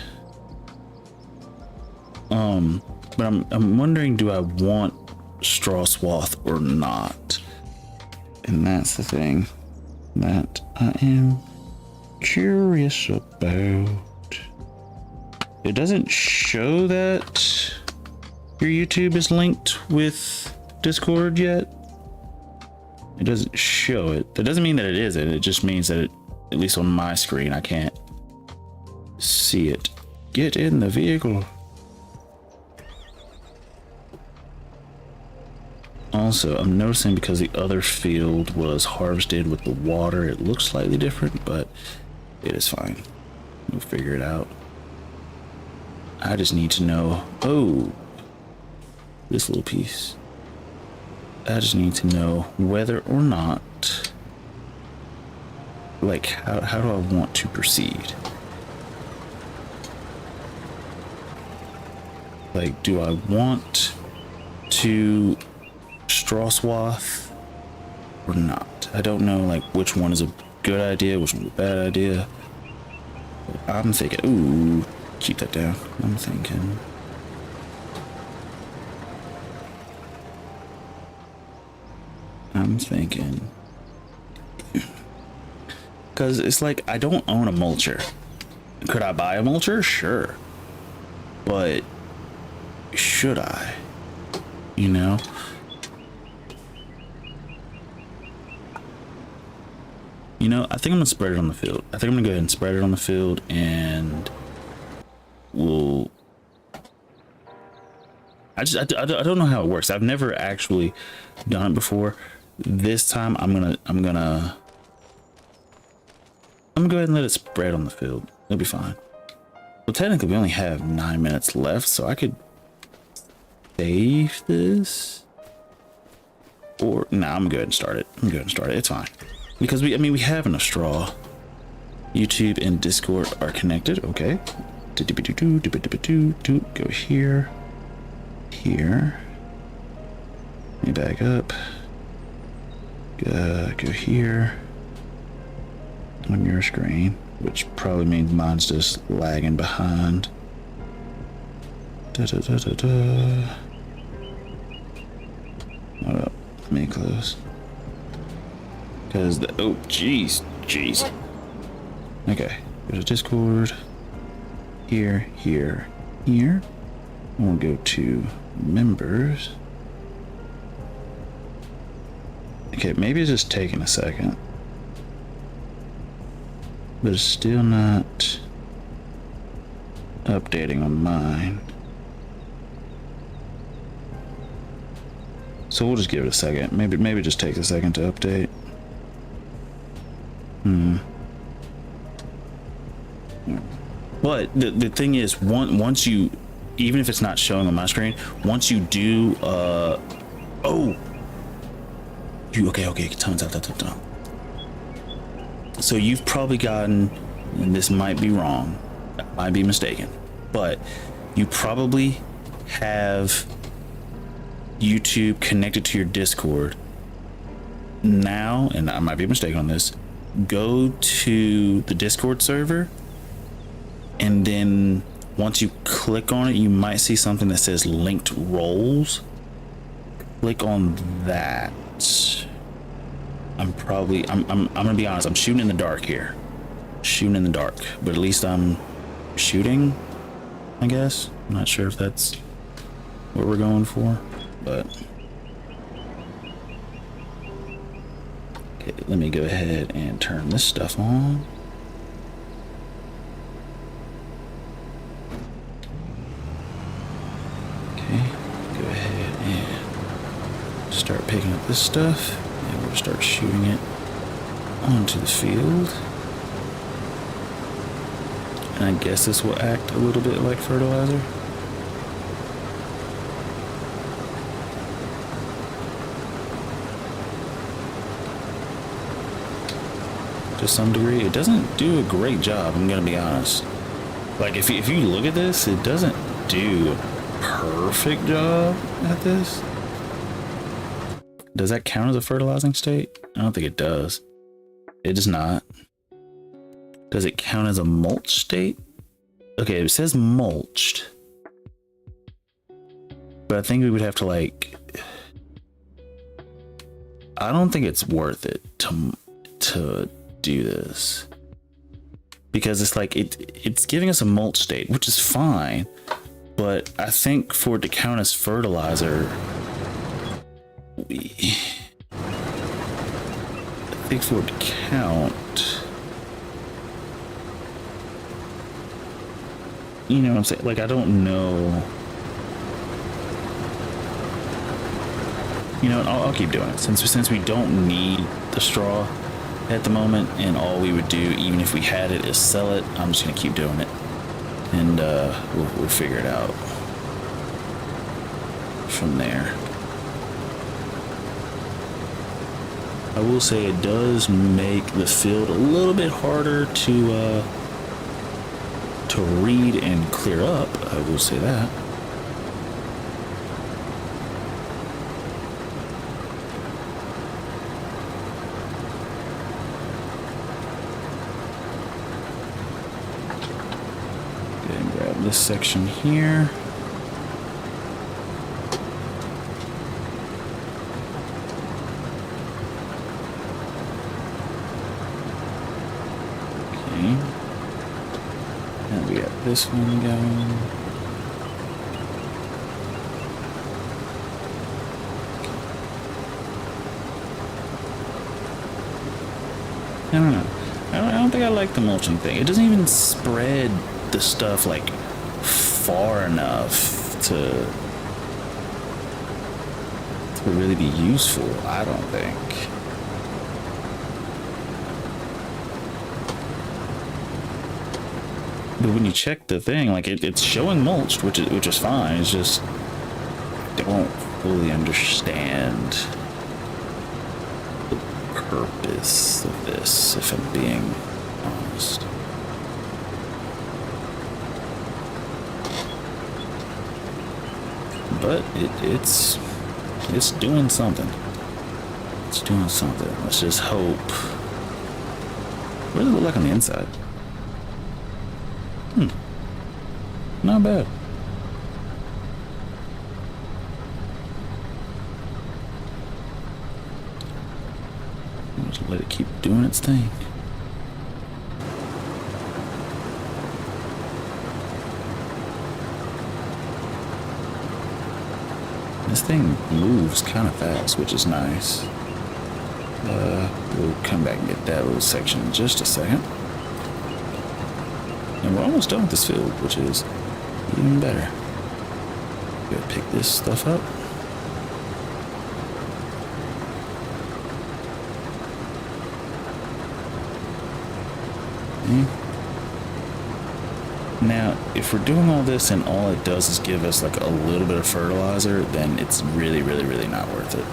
A: But I'm wondering, do I want straw swath or not? And that's the thing that I am curious about. It doesn't show that your YouTube is linked with Discord yet. It doesn't show it. That doesn't mean that it isn't. It just means that at least on my screen, I can't see it. Get in the vehicle. Also, I'm noticing because the other field was harvested with the water, it looks slightly different, but it is fine. We'll figure it out. I just need to know, oh, this little piece. I just need to know whether or not, like, how do I want to proceed? Like, do I want to straw swath or not? I don't know, like, which one is a good idea, which one's a bad idea. I'm thinking, ooh, keep that down. I'm thinking, because it's like, I don't own a mulcher. Could I buy a mulcher? Sure. But should I? You know? You know, I think I'm gonna spread it on the field. I think I'm gonna go ahead and spread it on the field, and we'll. I don't know how it works. I've never actually done it before. This time I'm gonna go ahead and let it spread on the field. It'll be fine. Well, technically we only have 9 minutes left, so I could save this. Or nah, I'm gonna go ahead and start it. It's fine. Because we have enough straw. YouTube and Discord are connected. Okay. Go here. Here. Let me back up. Go here. On your screen, which probably means mine's just lagging behind. Hold up. Let me close. Because the, oh, jeez. Okay, go to Discord. Here. We'll go to members. Okay, maybe it's just taking a second. But it's still not updating on mine. So we'll just give it a second. Maybe it just takes a second to update. But the thing is, once you, even if it's not showing on my screen, once you do, okay, time. So you've probably gotten, and this might be wrong, I might be mistaken, but you probably have YouTube connected to your Discord now, and I might be mistaken on this. Go to the Discord server, and then once you click on it, you might see something that says linked roles. Click on that. I'm gonna be honest, I'm shooting in the dark here. But at least I'm shooting, I guess. I'm not sure if that's what we're going for, but okay, let me go ahead and turn this stuff on. Okay, go ahead and start picking up this stuff, and we'll start shooting it onto the field. And I guess this will act a little bit like fertilizer. To some degree. It doesn't do a great job, I'm gonna be honest. Like, if you look at this, it doesn't do a perfect job at this. Does that count as a fertilizing state? I don't think it does. It does not. Does it count as a mulch state? Okay, it says mulched. But I think we would have to, like, I don't think it's worth it to do this. because it's like it's giving us a mulch state, which is fine, but I think for it to count as fertilizer, I think for it to count, you know what I'm saying? Like, I don't know. You know, I'll keep doing it since we don't need the straw at the moment, and all we would do, even if we had it, is sell it. I'm just gonna keep doing it, and we'll figure it out from there. I will say it does make the field a little bit harder to read and clear up. I will say that. This section here. Okay. And we got this one going. I don't know. I don't think I like the mulching thing. It doesn't even spread the stuff like far enough to really be useful, I don't think. But when you check the thing, like it's showing mulched, which is fine. It's just I don't fully understand the purpose of this, if I'm being honest. But it's doing something. It's doing something. Let's just hope. What does it look like on the inside? Not bad. Just let it keep doing its thing. This thing moves kind of fast, which is nice. We'll come back and get that little section in just a second. And we're almost done with this field, which is even better. Gotta pick this stuff up. Okay. Now, if we're doing all this and all it does is give us like a little bit of fertilizer, then it's really, really, really not worth it.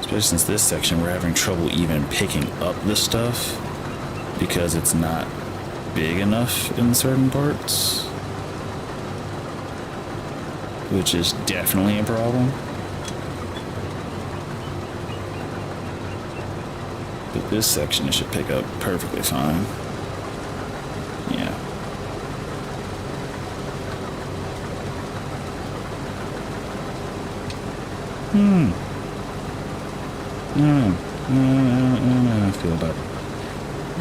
A: Especially since this section we're having trouble even picking up the stuff because it's not big enough in certain parts, which is definitely a problem. But this section it should pick up perfectly fine. Yeah. I don't know how I feel about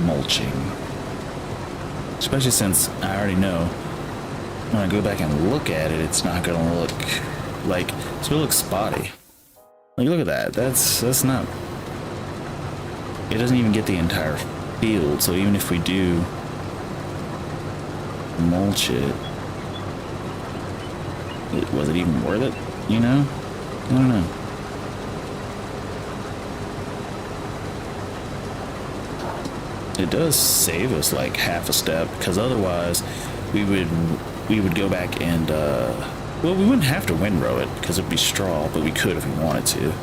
A: mulching. Especially since I already know when I go back and look at it, it's not gonna look like, it's gonna look spotty. Like, look at that. That's not, it doesn't even get the entire field. So even if we do mulch it, was it even worth it? You know? I don't know. It does save us like half a step, because otherwise we would go back and well, we wouldn't have to windrow it because it'd be straw, but we could if we wanted to.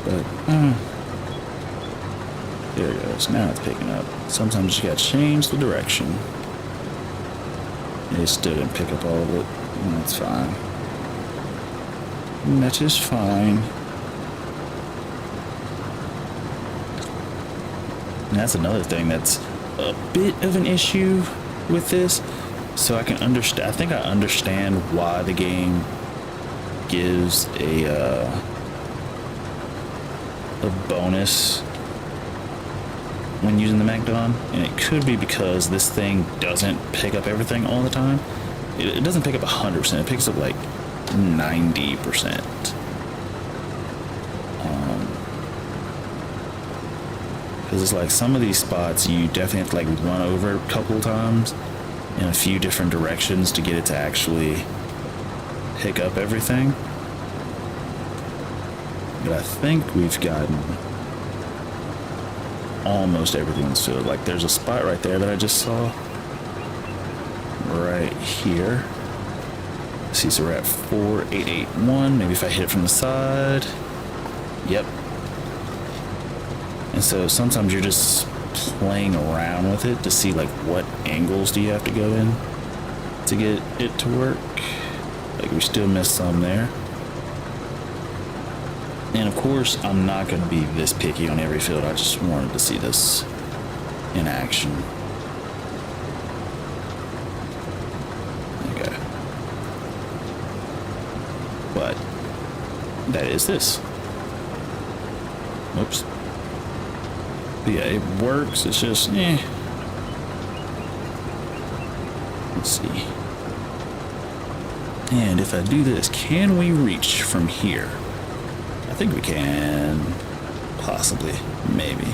A: But there it goes. Now it's picking up. Sometimes you gotta change the direction. It still didn't pick up all of it, and that's fine. And that's just fine. And that's another thing that's a bit of an issue with this. So I can understand, I think I understand why the game gives a a bonus when using the Magdon, and it could be because this thing doesn't pick up everything all the time. It doesn't pick up 100%, it picks up like 90%. Because it's like some of these spots you definitely have to like run over a couple of times in a few different directions to get it to actually pick up everything. But I think we've gotten almost everything that's filled. Like there's a spot right there that I just saw. Right here. See, so we're at 4881. Maybe if I hit it from the side. Yep. And so sometimes you're just playing around with it to see like what angles do you have to go in to get it to work. Like we still missed some there. And of course, I'm not going to be this picky on every field. I just wanted to see this in action. Okay. But that is this. Oops. But yeah, it works. It's just, Let's see. And if I do this, can we reach from here? I think we can. Possibly. Maybe.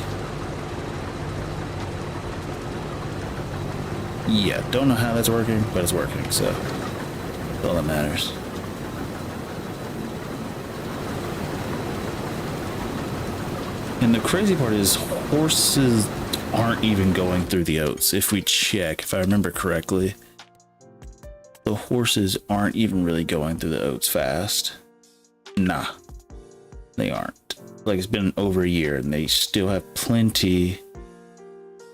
A: Yeah, don't know how that's working, but it's working, so that's all that matters. And the crazy part is horses aren't even going through the oats. If we check, if I remember correctly, the horses aren't even really going through the oats fast. Nah, they aren't. Like it's been over a year and they still have plenty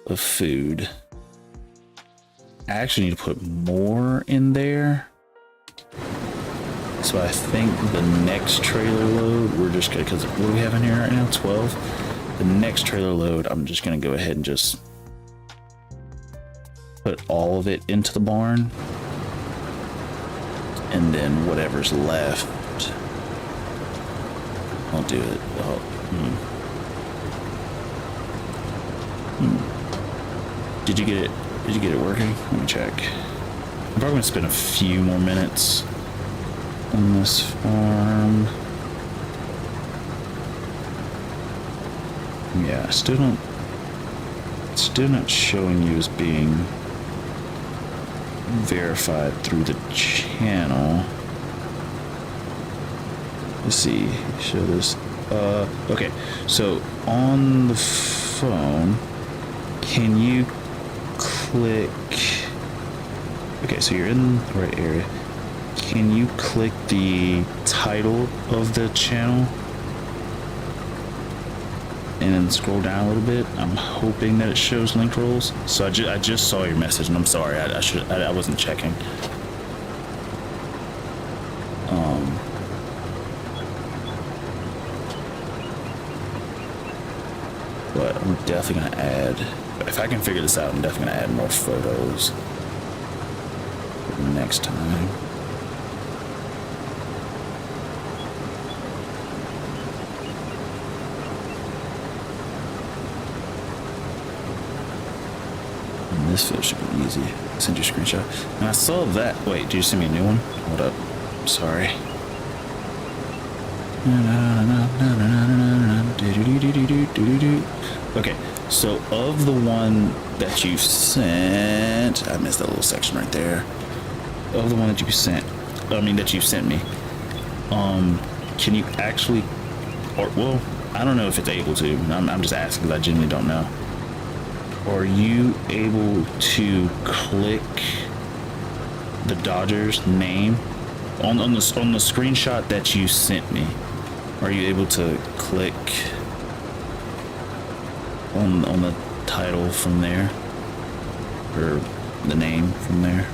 A: of food. I actually need to put more in there. So I think the next trailer load, we're just gonna, because what do we have in here right now? 12. The next trailer load, I'm just gonna go ahead and just put all of it into the barn, and then whatever's left, I'll do it. Did you get it? Did you get it working? Let me check. I'm probably gonna spend a few more minutes on this farm. Yeah, still not showing you as being verified through the channel. Let's see, show this. Okay, so on the phone, can you click? Okay, so you're in the right area. Can you click the title of the channel and then scroll down a little bit? I'm hoping that it shows linked roles. So I just saw your message, and I'm sorry, I wasn't checking. But I'm definitely gonna add. If I can figure this out, I'm definitely gonna add more photos for next time. This field should be easy. Send you a screenshot. And I saw that. Wait, did you send me a new one? Hold up. Sorry. Okay, so of the one that you sent, I missed that little section right there. Of the one that you sent, that you sent me, can you actually, or well, I don't know if it's able to. I'm just asking because I genuinely don't know. Are you able to click the Dodgers name on the screenshot that you sent me? Are you able to click on the title from there, or the name from there?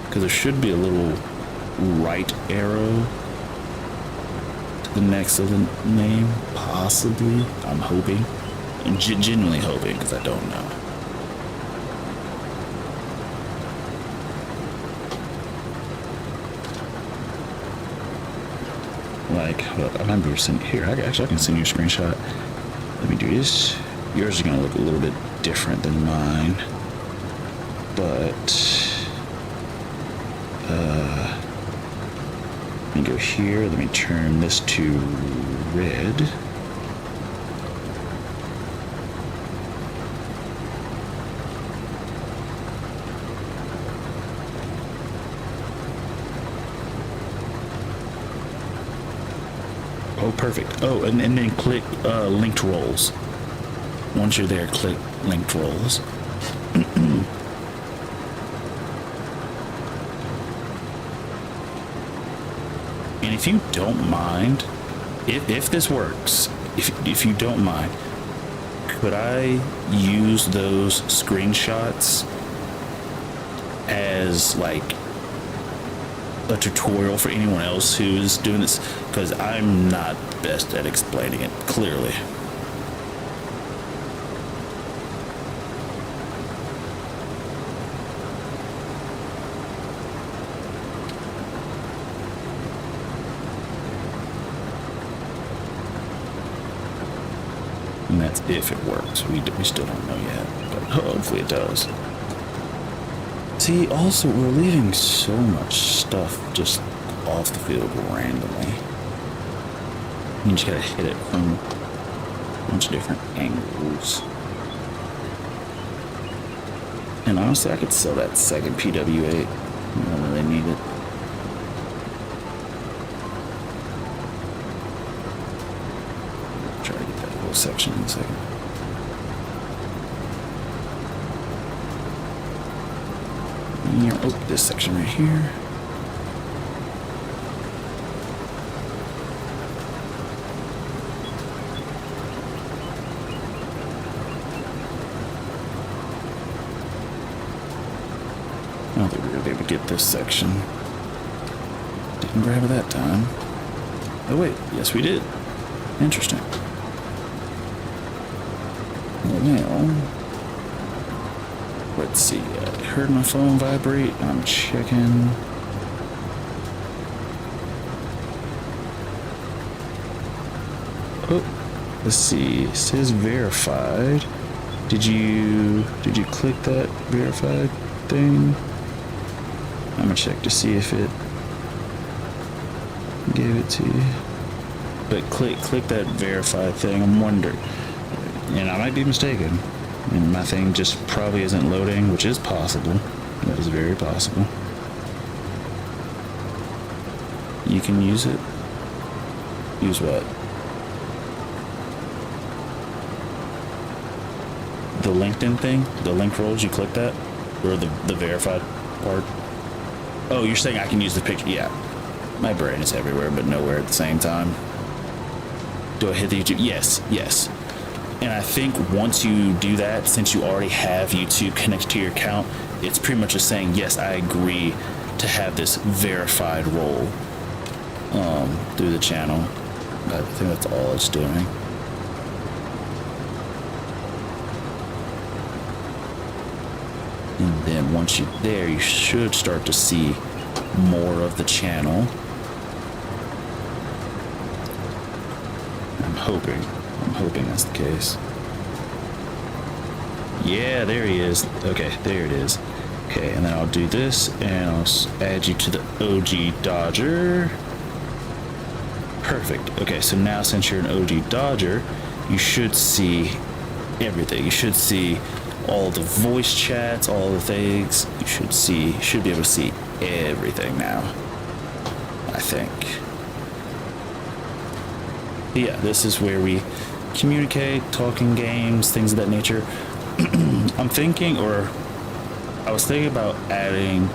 A: Because there should be a little right arrow to the next of the name, possibly. I'm hoping. I'm genuinely hoping, because I don't know. like, I might be able to send here. Actually, I can send you a screenshot. Let me do this. Yours is gonna look a little bit different than mine, but let me go here. Let me turn this to red. Oh, perfect. Oh, and then click linked roles. Once you're there, click linked roles. And if you don't mind, if this works, if you don't mind, could I use those screenshots as like a tutorial for anyone else who's doing this? Because I'm not best at explaining it clearly. And that's if it works. We still don't know yet, but hopefully it does. See, also, we're leaving so much stuff just off the field randomly. You just gotta hit it from a bunch of different angles. And honestly, I could sell that second PW8. I don't really need it. Try to get that whole section in a second. Here, oh, this section right here. I don't think we were able to get this section. Didn't grab it that time. Oh wait, yes we did. Interesting. Well, let's see. I heard my phone vibrate. I'm checking. Oh, let's see. It says verified. Did you click that verified thing? I'm gonna check to see if it gave it to you. But click that verified thing. I'm wondering, and I might be mistaken. And my thing just probably isn't loading, which is possible. That is very possible. You can use it. Use what? The LinkedIn thing? The link rolls, you click that? Or the verified part? Oh, you're saying I can use the picture? Yeah. My brain is everywhere, but nowhere at the same time. Do I hit the YouTube? Yes, yes. And I think once you do that, since you already have YouTube connected to your account, it's pretty much just saying, yes, I agree to have this verified role through the channel. I think that's all it's doing. And then once you're there, you should start to see more of the channel. I'm hoping that's the case. Yeah, there he is. Okay, there it is. Okay, and then I'll do this, and I'll add you to the OG Dodger. Perfect. Okay, so now since you're an OG Dodger, you should see everything. You should see all the voice chats, all the things. You should be able to see everything now, I think. But yeah, this is where we communicate, talking games, things of that nature. I was thinking about adding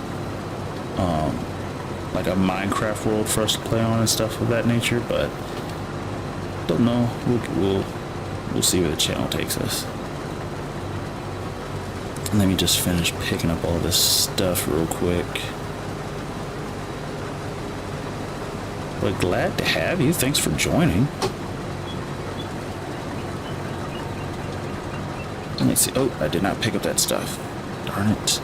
A: like a Minecraft world for us to play on and stuff of that nature, but don't know. We'll see where the channel takes us. Let me just finish picking up all this stuff real quick. But glad to have you. Thanks for joining. Let me see. Oh, I did not pick up that stuff. Darn it.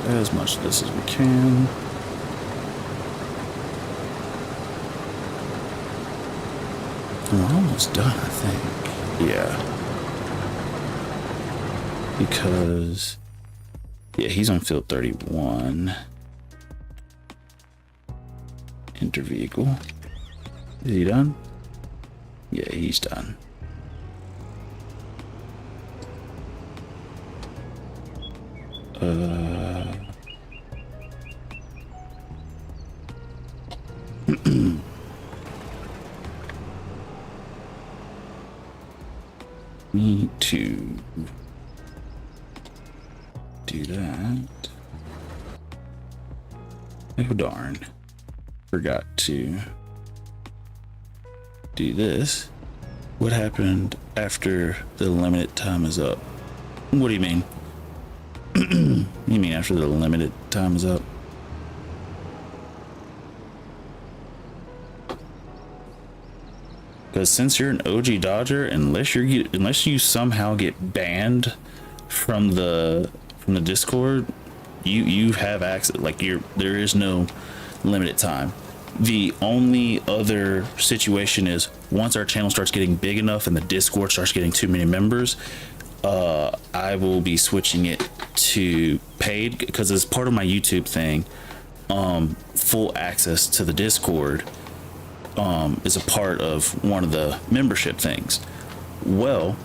A: as much of this as we can. And we're almost done, I think. Yeah. Because, yeah, he's on field 31. Enter vehicle. Is he done? Yeah, he's done. Need to do that. Oh darn. Forgot to do this. What happened after the limited time is up? What do you mean? You mean after the limited time is up? Because since you're an OG Dodger, unless you somehow get banned from the Discord, you have access. Like there is no limited time. The only other situation is once our channel starts getting big enough and the Discord starts getting too many members, I will be switching it to paid, because as part of my YouTube thing, full access to the Discord is a part of one of the membership things. Well,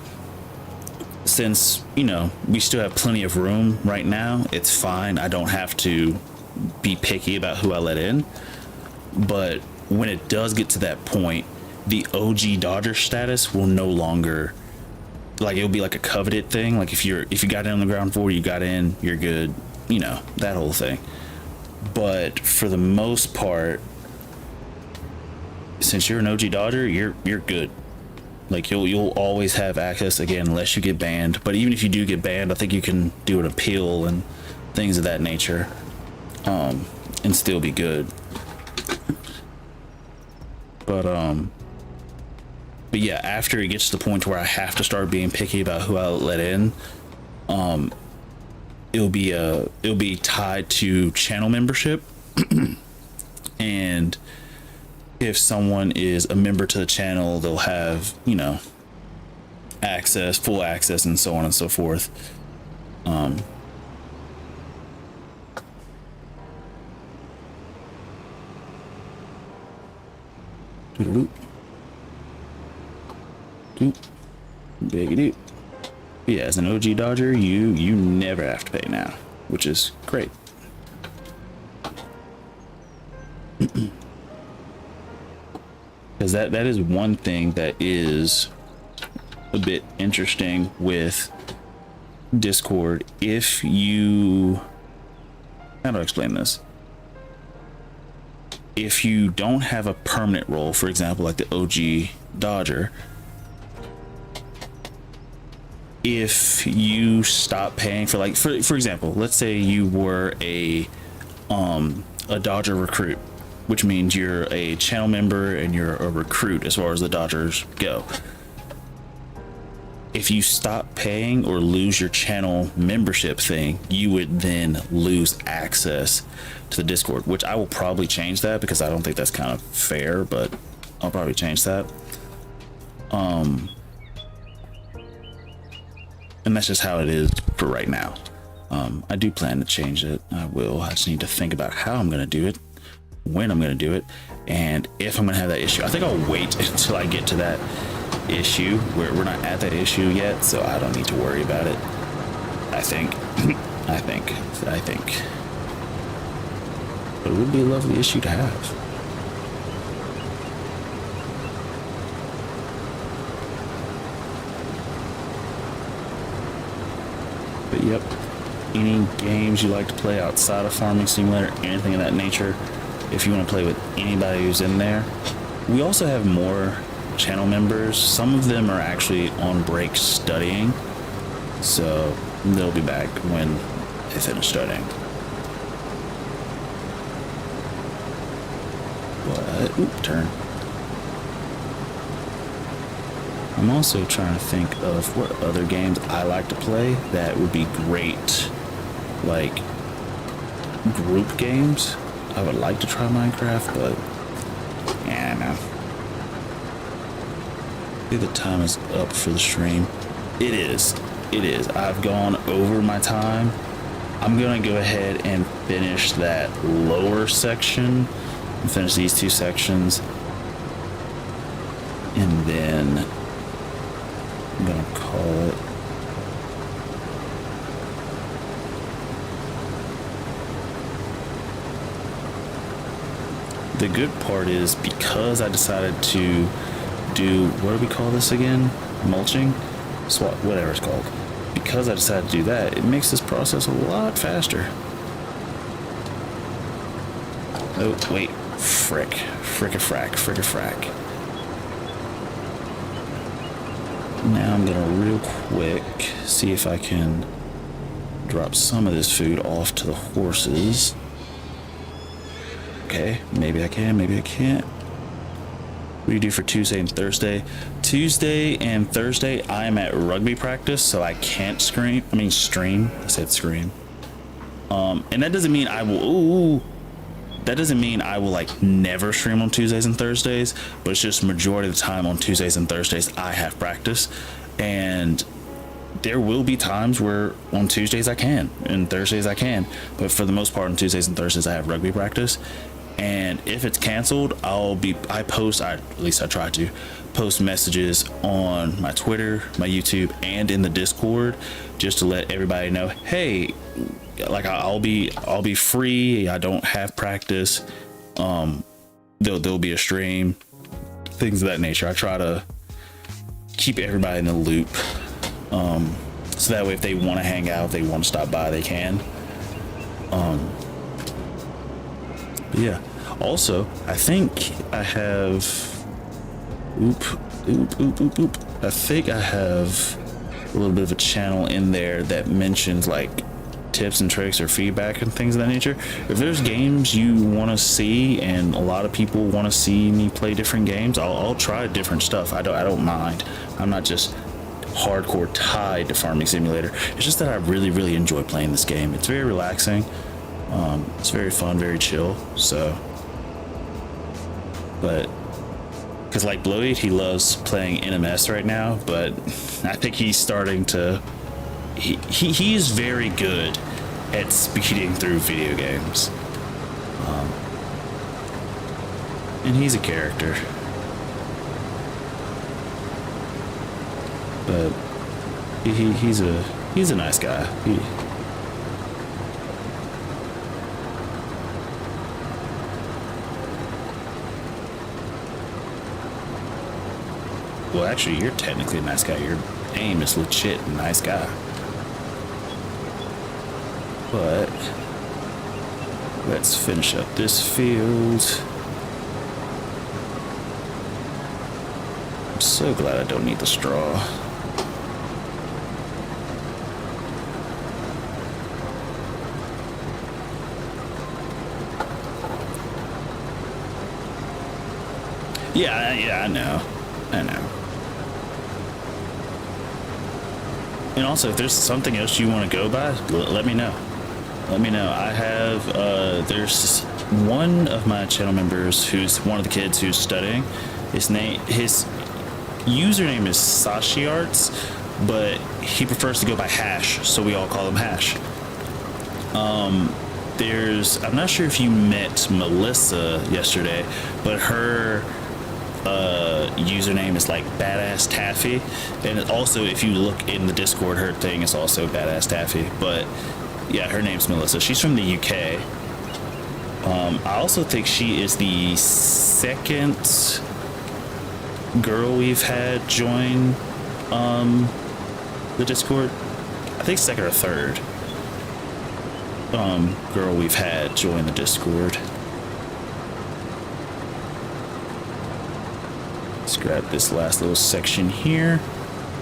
A: since we still have plenty of room right now, it's fine. I don't have to be picky about who I let in. But when it does get to that point, the OG Dodger status will no longer, like, it'll be like a coveted thing. Like if you got in on the ground floor, you got in, you're good, that whole thing. But for the most part, since you're an OG Dodger, you're good. Like you'll always have access again, unless you get banned. But even if you do get banned, I think you can do an appeal and things of that nature, and still be good. But yeah, after it gets to the point where I have to start being picky about who I let in, it'll be tied to channel membership. And if someone is a member to the channel, they'll have, access, full access, and so on and so forth. Big yeah, as an OG Dodger, you never have to pay now, which is great. Because that is one thing that is a bit interesting with Discord. If you, how do I explain this? If you don't have a permanent role, for example, like the OG Dodger, if you stop paying for, like, for example, let's say you were a Dodger recruit, which means you're a channel member and you're a recruit as far as the Dodgers go. If you stop paying or lose your channel membership thing, you would then lose access to the Discord, which I will probably change that, because I don't think that's kind of fair, but I'll probably change that. And that's just how it is for right now. I do plan to change it. I will. I just need to think about how I'm going to do it, when I'm going to do it, and if I'm going to have that issue. I think I'll wait until I get to that issue. We're not at that issue yet, so I don't need to worry about it. I think. I think. But it would be a lovely issue to have. But yep, any games you like to play outside of Farming Simulator, anything of that nature, if you want to play with anybody who's in there. We also have more channel members. Some of them are actually on break studying, so they'll be back when they finish studying. But, turn. I'm also trying to think of what other games I like to play that would be great, like group games. I would like to try Minecraft, but yeah, no. I think the time is up for the stream. It is. It is. I've gone over my time. I'm gonna go ahead and finish that lower section and finish these two sections, and then I'm gonna call it. The good part is, because I decided to do, what do we call this again? Mulching? Swap, whatever it's called. Because I decided to do that, it makes this process a lot faster. Oh, wait. Frick. Frick-a-frack. Frick-a-frack. Now I'm gonna real quick see if I can drop some of this food off to the horses. Okay, maybe I can, maybe I can't. What do you do for Tuesday and Thursday? Tuesday and Thursday, I am at rugby practice, so I can't stream. I said scream. And that doesn't mean I will. Ooh, that doesn't mean I will like never stream on Tuesdays and Thursdays, but it's just majority of the time on Tuesdays and Thursdays I have practice, and there will be times where on Tuesdays I can and Thursdays I can, but for the most part on Tuesdays and Thursdays I have rugby practice. And if it's canceled, I try to post messages on my Twitter, my YouTube, and in the Discord, just to let everybody know, hey, like I'll be free. I don't have practice. There'll be a stream, things of that nature. I try to keep everybody in the loop. So that way if they want to hang out, if they want to stop by, they can. But yeah. Also, I think I have. I think I have a little bit of a channel in there that mentions like tips and tricks or feedback and things of that nature. If there's games you want to see, and a lot of people want to see me play different games, I'll try different stuff. I don't mind. I'm not just hardcore tied to Farming Simulator. It's just that I really enjoy playing this game. It's very relaxing. It's very fun, very chill. So, but because like Bloated, he loves playing NMS right now, but I think he's starting to. He is very good at speeding through video games, and he's a character. But he's a nice guy. Well, actually, you're technically a nice guy. Your name is legit nice guy. But let's finish up this field. I'm so glad I don't need the straw. Yeah, I know. And also, if there's something else you want to go by, let me know. I have, there's one of my channel members who's one of the kids who's studying. His username is Sashiarts, but he prefers to go by Hash, so we all call him Hash. I'm not sure if you met Melissa yesterday, but her username is like Badass Taffy, and also if you look in the Discord, her thing is also Badass Taffy. But yeah, her name's Melissa. She's from the UK. I also think she is the second girl we've had join the Discord. I think second or third girl we've had join the Discord. Let's grab this last little section here.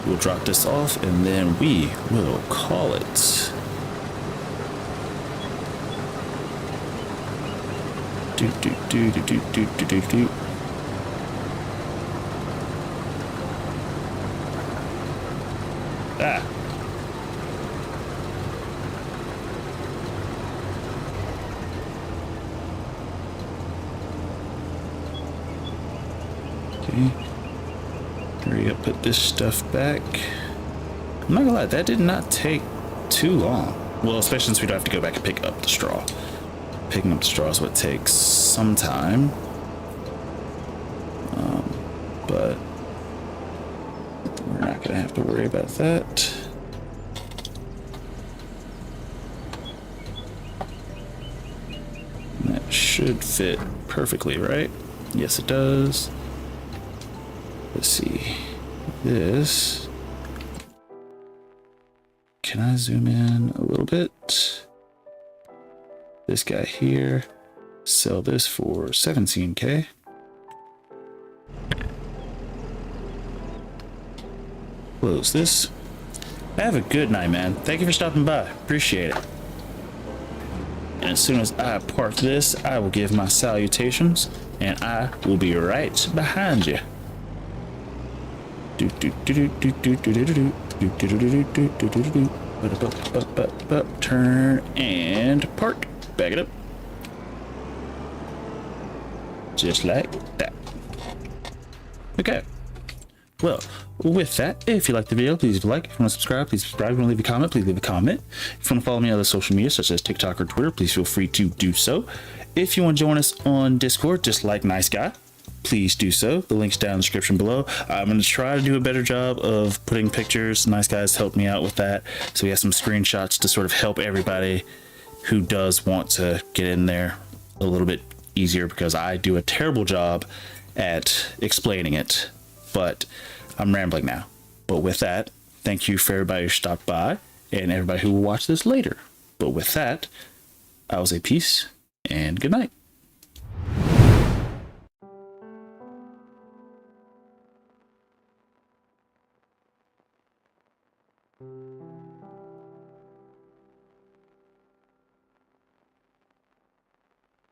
A: We'll drop this off and then we will call it. Do. Ah. me hurry up, put this stuff back. I'm not gonna lie, that did not take too long. Well, especially since we don't have to go back and pick up the straw. Picking up the straw is what takes some time. But we're not gonna have to worry about that. And that should fit perfectly, right? Yes, it does. Let's see. This. Can I zoom in a little bit? This guy here. Sell this for 17K. Close this. Have a good night, man. Thank you for stopping by. Appreciate it. And as soon as I park this, I will give my salutations, and I will be right behind you. Turn and park. Back it up. Just like that. Okay. Well, with that, if you liked the video, please leave a like. If you want to subscribe, please subscribe. If you want to leave a comment, please leave a comment. If you want to follow me on other social media, such as TikTok or Twitter, please feel free to do so. If you want to join us on Discord, just like Nice Guy, please do so. The link's down in the description below. I'm going to try to do a better job of putting pictures. Nice Guys helped me out with that. So we have some screenshots to sort of help everybody who does want to get in there a little bit easier, because I do a terrible job at explaining it. But I'm rambling now. But with that, thank you for everybody who stopped by and everybody who will watch this later. But with that, I will say peace and good night.